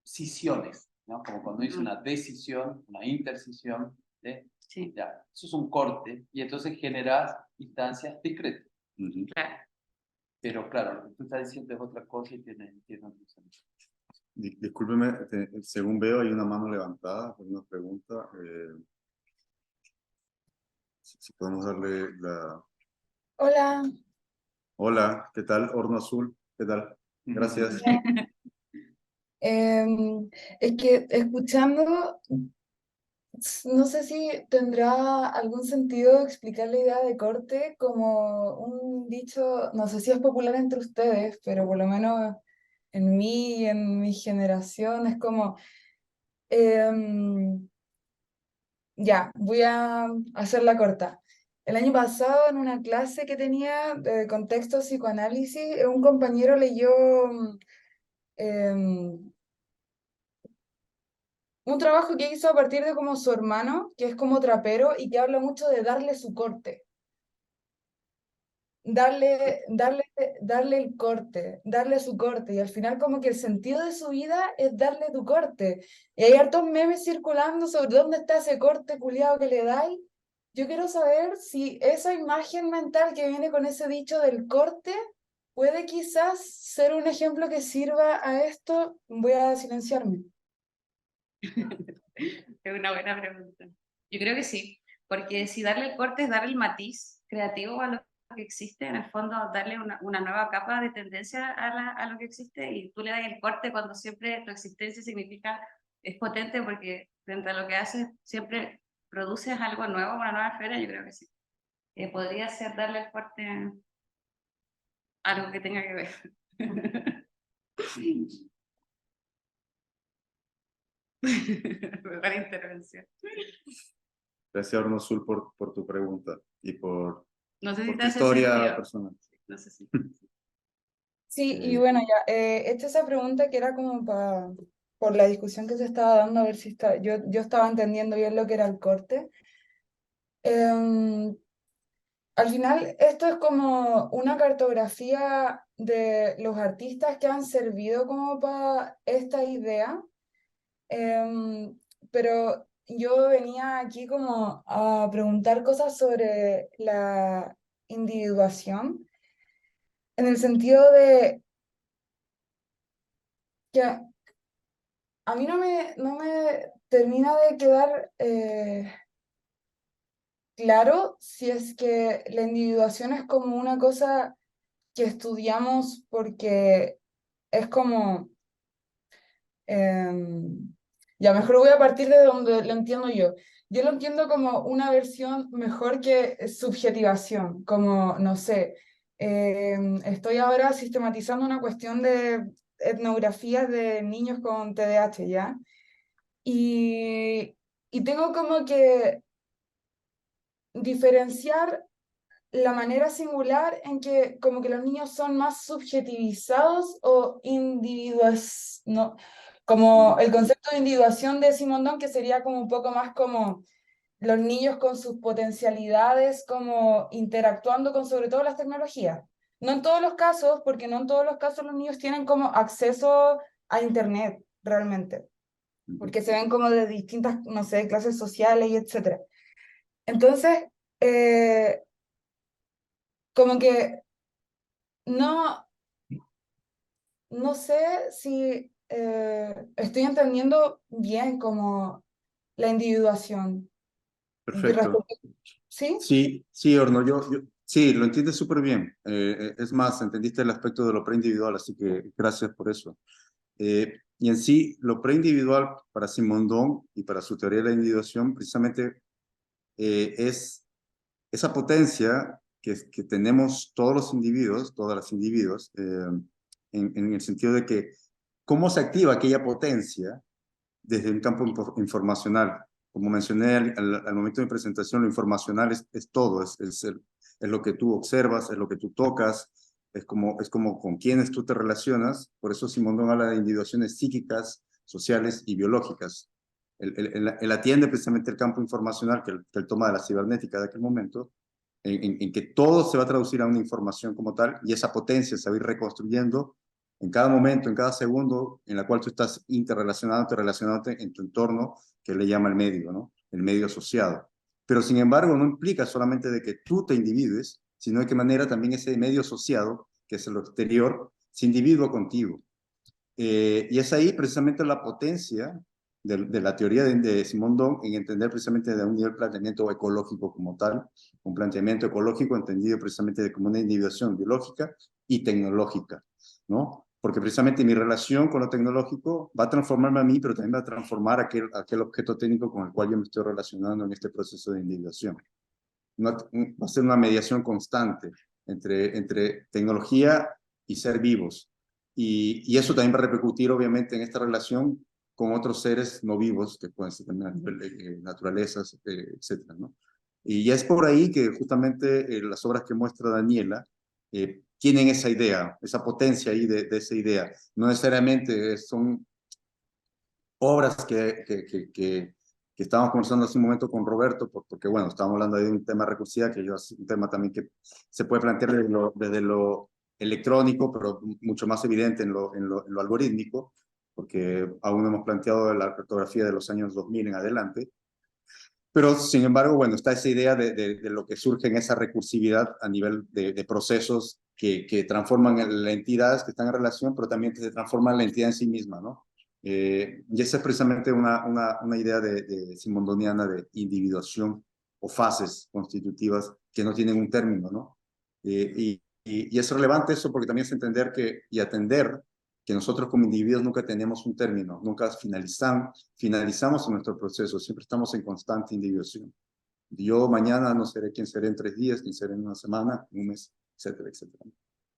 cisiones, ¿no? Como cuando dice una decisión, una intercisión, sí. Ya, eso es un corte y entonces generas instancias discretas. Claro. Pero claro, lo que tú estás diciendo es otra cosa y tiene otro sentido. Discúlpeme, según veo hay una mano levantada por una pregunta. Si podemos darle la... Hola. Hola, ¿qué tal? Horno Azul, ¿qué tal? Gracias. Es que escuchando, no sé si tendrá algún sentido explicar la idea de corte como un dicho, no sé si es popular entre ustedes, pero por lo menos en mí y en mi generación es como, ya, voy a hacerla corta. El año pasado, en una clase que tenía de contexto psicoanálisis, un compañero leyó em, un trabajo que hizo a partir de como su hermano, que es como trapero y que habla mucho de darle su corte. Darle el corte, darle su corte, y al final como que el sentido de su vida es darle tu corte. Y hay hartos memes circulando sobre dónde está ese corte culiado que le dais. Yo quiero saber si esa imagen mental que viene con ese dicho del corte puede quizás ser un ejemplo que sirva a esto. Voy a silenciarme. Es una buena pregunta. Yo creo que sí, porque si darle el corte es darle el matiz creativo a lo que existe, en el fondo darle una nueva capa de tendencia a lo que existe, y tú le das el corte cuando siempre tu existencia significa, es potente porque frente a lo que haces siempre produces algo nuevo, una nueva esfera. Yo creo que sí. Podría ser darle el corte a algo que tenga que ver. Mejor intervención. Gracias, Horno Azul, por tu pregunta y por No sé si tu te hace historia sentido. personal. No sé si. Sí, y bueno, ya, hecha esa pregunta que era como por la discusión que se estaba dando, a ver si yo estaba entendiendo bien lo que era el corte. Al final, esto es como una cartografía de los artistas que han servido como para esta idea. pero yo venía aquí como a preguntar cosas sobre la individuación, en el sentido de que a mí no me termina de quedar claro si es que la individuación es como una cosa que estudiamos porque es como, ya mejor voy a partir de donde lo entiendo yo. Yo lo entiendo como una versión mejor que subjetivación, como, no sé, estoy ahora sistematizando una cuestión de etnografías de niños con TDAH, ¿ya? Y, y tengo como que diferenciar la manera singular en que como que los niños son más subjetivizados o individuos, ¿no? Como el concepto de individuación de Simondon, que sería como un poco más como los niños con sus potencialidades, como interactuando con sobre todo las tecnologías. No en todos los casos, porque no en todos los casos los niños tienen como acceso a Internet realmente, porque se ven como de distintas, no sé, clases sociales y etcétera. Entonces, eh, como que no, no sé si estoy entendiendo bien como la individuación. Perfecto. ¿Sí? Sí, sí, Orno, sí, lo entiendes súper bien. Es más, entendiste el aspecto de lo preindividual, así que gracias por eso. Y en sí, lo preindividual para Simondon y para su teoría de la individuación, precisamente es esa potencia que tenemos todos los individuos, todas las individuos, en el sentido de que cómo se activa aquella potencia desde un campo informacional. Como mencioné al momento de mi presentación, lo informacional es todo, es lo que tú observas, es lo que tú tocas, es como con quienes tú te relacionas. Por eso Simondon habla de individuaciones psíquicas, sociales y biológicas. Él atiende precisamente el campo informacional que él toma de la cibernética de aquel momento, en que todo se va a traducir a una información como tal, y esa potencia se va a ir reconstruyendo en cada momento, en cada segundo en la cual tú estás relacionándote en tu entorno, que le llama el medio, ¿no? El medio asociado. Pero sin embargo, no implica solamente de que tú te individues, sino de qué manera también ese medio asociado, que es el exterior, se individua contigo. Y es ahí precisamente la potencia de la teoría de Simondon en entender precisamente de un nivel planteamiento ecológico como tal, un planteamiento ecológico entendido precisamente como una individuación biológica y tecnológica, ¿no? Porque precisamente mi relación con lo tecnológico va a transformarme a mí, pero también va a transformar aquel objeto técnico con el cual yo me estoy relacionando en este proceso de individuación. Va a ser una mediación constante entre tecnología y ser vivos. Y eso también va a repercutir, obviamente, en esta relación con otros seres no vivos, que pueden ser también naturalezas, etcétera, ¿no? Y es por ahí que justamente las obras que muestra Daniela tienen esa idea, esa potencia ahí de esa idea. No necesariamente son obras que estábamos conversando hace un momento con Roberto, porque bueno, estábamos hablando de un tema recursiva, que es un tema también que se puede plantear desde lo electrónico, pero mucho más evidente en lo algorítmico, porque aún no hemos planteado la cartografía de los años 2000 en adelante. Pero, sin embargo, bueno, está esa idea de lo que surge en esa recursividad a nivel de procesos que transforman la entidad que están en relación, pero también que se transforma la entidad en sí misma, ¿no? Y esa es precisamente una idea de simondoniana de individuación o fases constitutivas que no tienen un término, ¿no? Y es relevante eso porque también es entender y atender que nosotros como individuos nunca tenemos un término, nunca finalizamos en nuestro proceso, siempre estamos en constante individuación. Yo mañana no seré quién seré en 3 días, quién seré en una semana, un mes, etcétera, etcétera.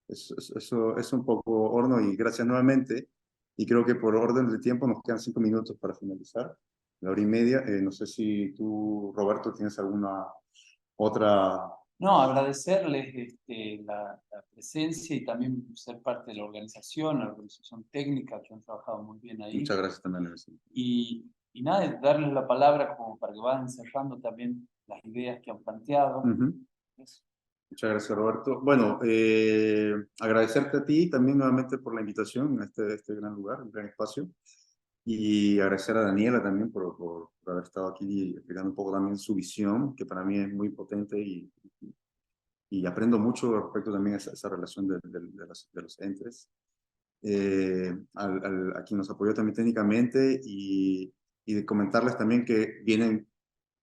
Eso es un poco horno y gracias nuevamente. Y creo que por orden de tiempo nos quedan 5 minutos para finalizar, la hora y media. No sé si tú, Roberto, tienes alguna otra. No, agradecerles la presencia y también ser parte de la organización técnica, que han trabajado muy bien ahí. Muchas gracias también. Y nada, darles la palabra como para que vayan cerrando también las ideas que han planteado. Eso. Muchas gracias, Roberto. Bueno, agradecerte a ti también nuevamente por la invitación a este gran lugar, un gran espacio. Y agradecer a Daniela también por haber estado aquí explicando un poco también su visión, que para mí es muy potente y aprendo mucho respecto también a esa relación de los entes. A quien nos apoyó también técnicamente y de comentarles también que vienen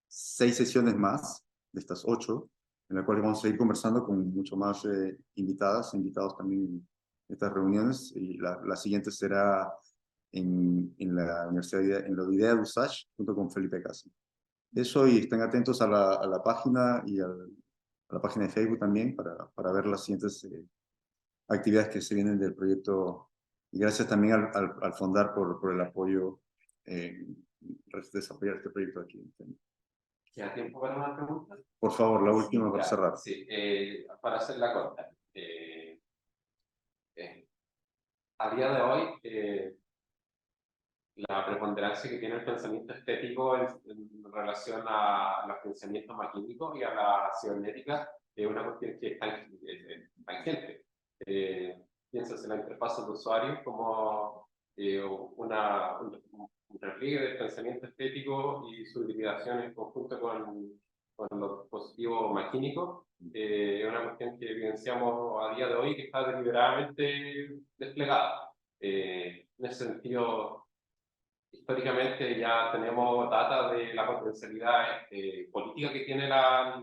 6 sesiones más de estas 8, en las cuales vamos a ir conversando con mucho más invitados también en estas reuniones. Y la siguiente será en la Universidad, en la UIDEA de USACH, junto con Felipe Casi. Eso, y estén atentos a la página y a la página de Facebook también para ver las siguientes actividades que se vienen del proyecto. Y gracias también al Fondar por el apoyo, desarrollar este proyecto aquí. ¿Queda tiempo para una pregunta? Por favor, la Sí, última para claro, cerrar. sí, para hacerla corta. A día de hoy, la preponderancia que tiene el pensamiento estético en relación a los pensamientos maquínicos y a la cibernética es una cuestión que es tangente. Piensas en la interfaz del usuario como un repliegue del pensamiento estético y su utilización en conjunto con los dispositivos maquínicos. Es una cuestión que evidenciamos a día de hoy que está deliberadamente desplegada. En ese sentido, históricamente ya tenemos data de la potencialidad política que tiene la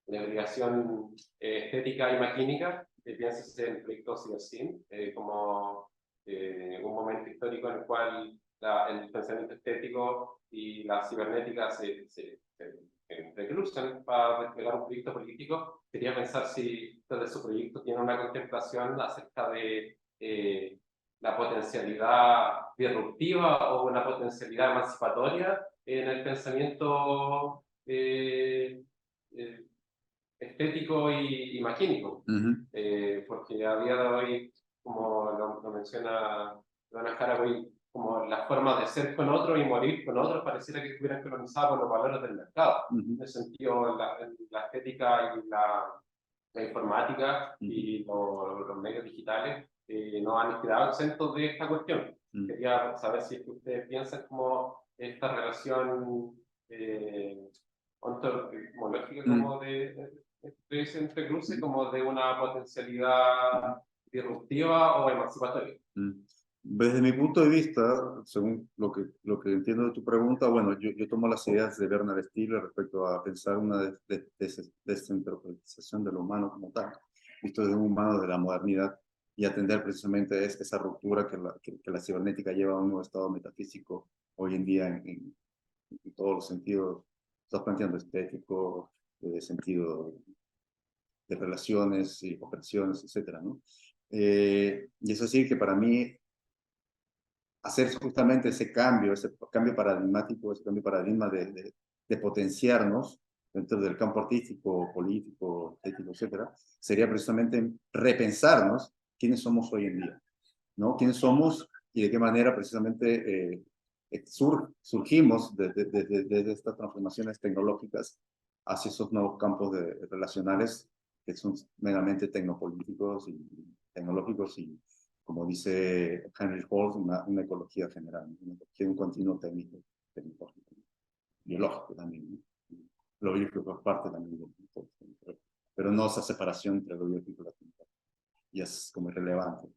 agregación estética y maquínica. Piensas en el proyecto CIRSIN como un momento histórico en el cual el pensamiento estético y la cibernética se entrecruzan para desplegar un proyecto político. Quería pensar si desde su proyecto tiene una contemplación acerca de la potencialidad disruptiva o una potencialidad emancipatoria en el pensamiento estético y maquínico. Porque a día de hoy, como lo menciona Donna Haraway, como las formas de ser con otro y morir con otro pareciera que estuvieran colonizadas por los valores del mercado. En ese sentido, la estética y la informática y los medios digitales no han quedado exentos de esta cuestión. Quería saber si es que ustedes piensan como esta relación ontológica como de ese entrecruce como de una potencialidad disruptiva o emancipatoria. Desde mi punto de vista, según lo que entiendo de tu pregunta, bueno, yo tomo las ideas de Bernard Stiegler respecto a pensar una descentralización de lo humano como tal, visto desde un humano de la modernidad, y atender precisamente esa ruptura que la cibernética lleva a un nuevo estado metafísico hoy en día en todos los sentidos. Estás planteando estético, sentido de relaciones y operaciones, etcétera, ¿no? Y es así que para mí hacer justamente ese cambio paradigmático, ese cambio paradigma de potenciarnos dentro del campo artístico, político, ético, etcétera, sería precisamente repensarnos quiénes somos hoy en día, ¿no? Quiénes somos y de qué manera precisamente surgimos desde estas transformaciones tecnológicas hacia esos nuevos campos relacionales que son meramente tecnopolíticos y tecnológicos y, como dice Henry Holt, una ecología general, una ecología de un continuo tecnológico, biológico también, ¿no? Lo biológico es parte también pero no esa separación entre lo biológico y la tecnología, y es como irrelevante.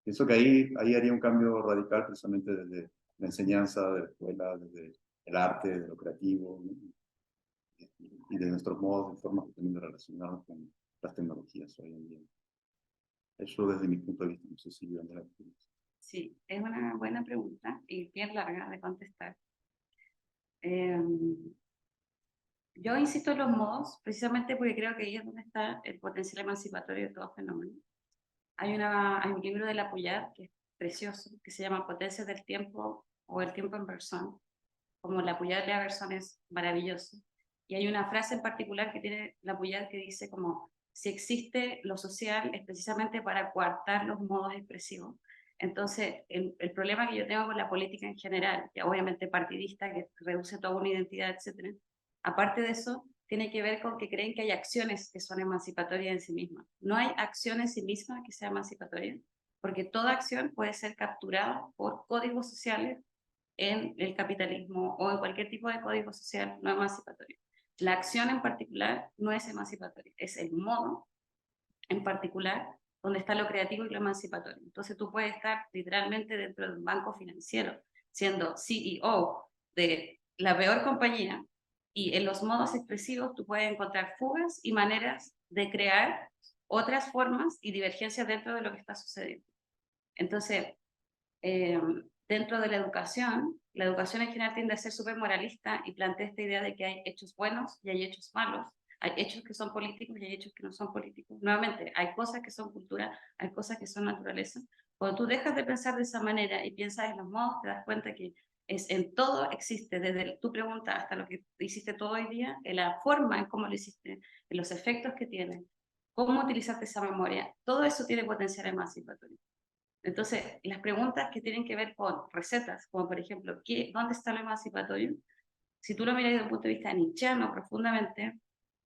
Pienso que ahí haría un cambio radical precisamente desde la enseñanza, de la escuela, desde el arte, de lo creativo, ¿no? Y de nuestros modos y formas también de relacionarnos con las tecnologías hoy en día. Eso desde mi punto de vista, no sé si Andrea. Sí, es una buena pregunta y bien larga de contestar. Yo insisto en los modos, precisamente porque creo que ahí es donde está el potencial emancipatorio de todo fenómeno. Hay un libro de La Puyat que es precioso, que se llama Potencias del Tiempo o El Tiempo en Persona. Como La Puyat de Averson es maravilloso. Y hay una frase en particular que tiene La Puyat que dice como, si existe lo social es precisamente para coartar los modos expresivos. Entonces, el problema que yo tengo con la política en general, que obviamente partidista, que reduce toda una identidad, etcétera, aparte de eso, tiene que ver con que creen que hay acciones que son emancipatorias en sí mismas. No hay acción en sí misma que sea emancipatoria, porque toda acción puede ser capturada por códigos sociales en el capitalismo o en cualquier tipo de código social no emancipatorio. La acción en particular no es emancipatoria, es el modo en particular donde está lo creativo y lo emancipatorio. Entonces tú puedes estar literalmente dentro de un banco financiero, siendo CEO de la peor compañía, y en los modos expresivos tú puedes encontrar fugas y maneras de crear otras formas y divergencias dentro de lo que está sucediendo. Entonces, dentro de la educación en general tiende a ser súper moralista y plantea esta idea de que hay hechos buenos y hay hechos malos, hay hechos que son políticos y hay hechos que no son políticos. Nuevamente, hay cosas que son cultura, hay cosas que son naturaleza. Cuando tú dejas de pensar de esa manera y piensas en los modos, te das cuenta que en todo existe, desde tu pregunta hasta lo que hiciste todo hoy día, en la forma en cómo lo hiciste, en los efectos que tiene, cómo utilizaste esa memoria, todo eso tiene potencial emancipatorio. Entonces, las preguntas que tienen que ver con recetas, como por ejemplo, ¿dónde está lo emancipatorio? Si tú lo miras desde un punto de vista nietzscheano profundamente,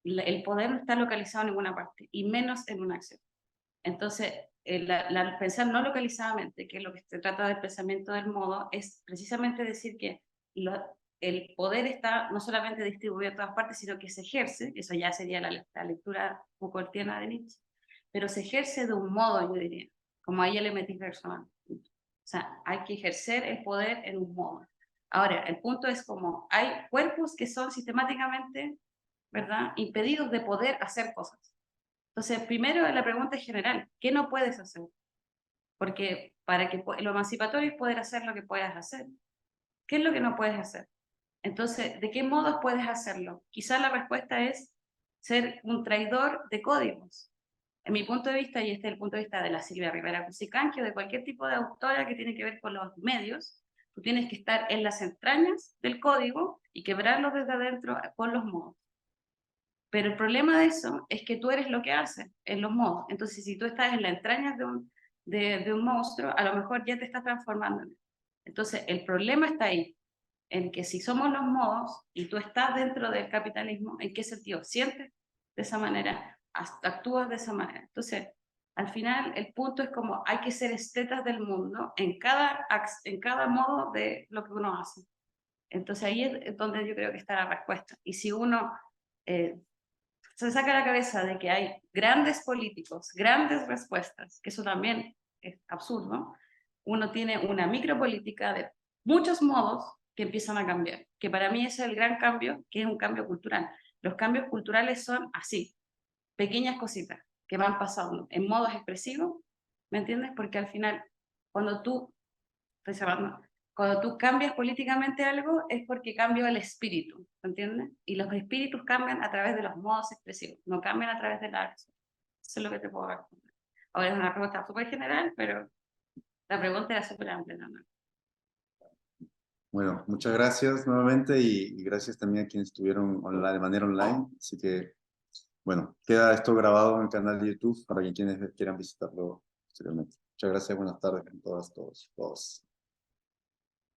el poder no está localizado en ninguna parte, y menos en una acción. Entonces, pensar no localizadamente, que es lo que se trata del pensamiento del modo, es precisamente decir que el poder está no solamente distribuido en todas partes, sino que se ejerce, eso ya sería la lectura Foucaultiana de Nietzsche, pero se ejerce de un modo, yo diría, como a ella le metí personal. O sea, hay que ejercer el poder en un modo. Ahora, el punto es como hay cuerpos que son sistemáticamente, ¿verdad?, impedidos de poder hacer cosas. Entonces, primero la pregunta es general, ¿qué no puedes hacer? Porque para que lo emancipatorio es poder hacer lo que puedas hacer. ¿Qué es lo que no puedes hacer? Entonces, ¿de qué modos puedes hacerlo? Quizás la respuesta es ser un traidor de códigos. En mi punto de vista, y este es el punto de vista de la Silvia Rivera Cusicanqui o de cualquier tipo de autora que tiene que ver con los medios, tú tienes que estar en las entrañas del código y quebrarlo desde adentro con los modos. Pero el problema de eso es que tú eres lo que haces en los modos. Entonces, si tú estás en las entrañas de un monstruo, a lo mejor ya te estás transformando en él. Entonces, el problema está ahí, en que si somos los modos y tú estás dentro del capitalismo, ¿en qué sentido? ¿Sientes de esa manera? ¿Actúas de esa manera? Entonces, al final, el punto es como hay que ser estetas del mundo en cada modo de lo que uno hace. Entonces, ahí es donde yo creo que está la respuesta. Y si uno se saca la cabeza de que hay grandes políticos, grandes respuestas, que eso también es absurdo, uno tiene una micropolítica de muchos modos que empiezan a cambiar, que para mí ese es el gran cambio, que es un cambio cultural. Los cambios culturales son así, pequeñas cositas que van pasando en modos expresivos, ¿me entiendes? Porque al final, cuando tú, estoy cerrando, cuando tú cambias políticamente algo es porque cambia el espíritu, ¿entiendes? Y los espíritus cambian a través de los modos expresivos, no cambian a través de la acción. Eso es lo que te puedo responder. Ahora es una respuesta súper general, pero la pregunta era súper amplia también. Bueno, muchas gracias nuevamente y gracias también a quienes estuvieron online, de manera online. Así que, bueno, queda esto grabado en el canal de YouTube para quienes quieran visitarlo posteriormente. Muchas gracias, buenas tardes a todas, todos.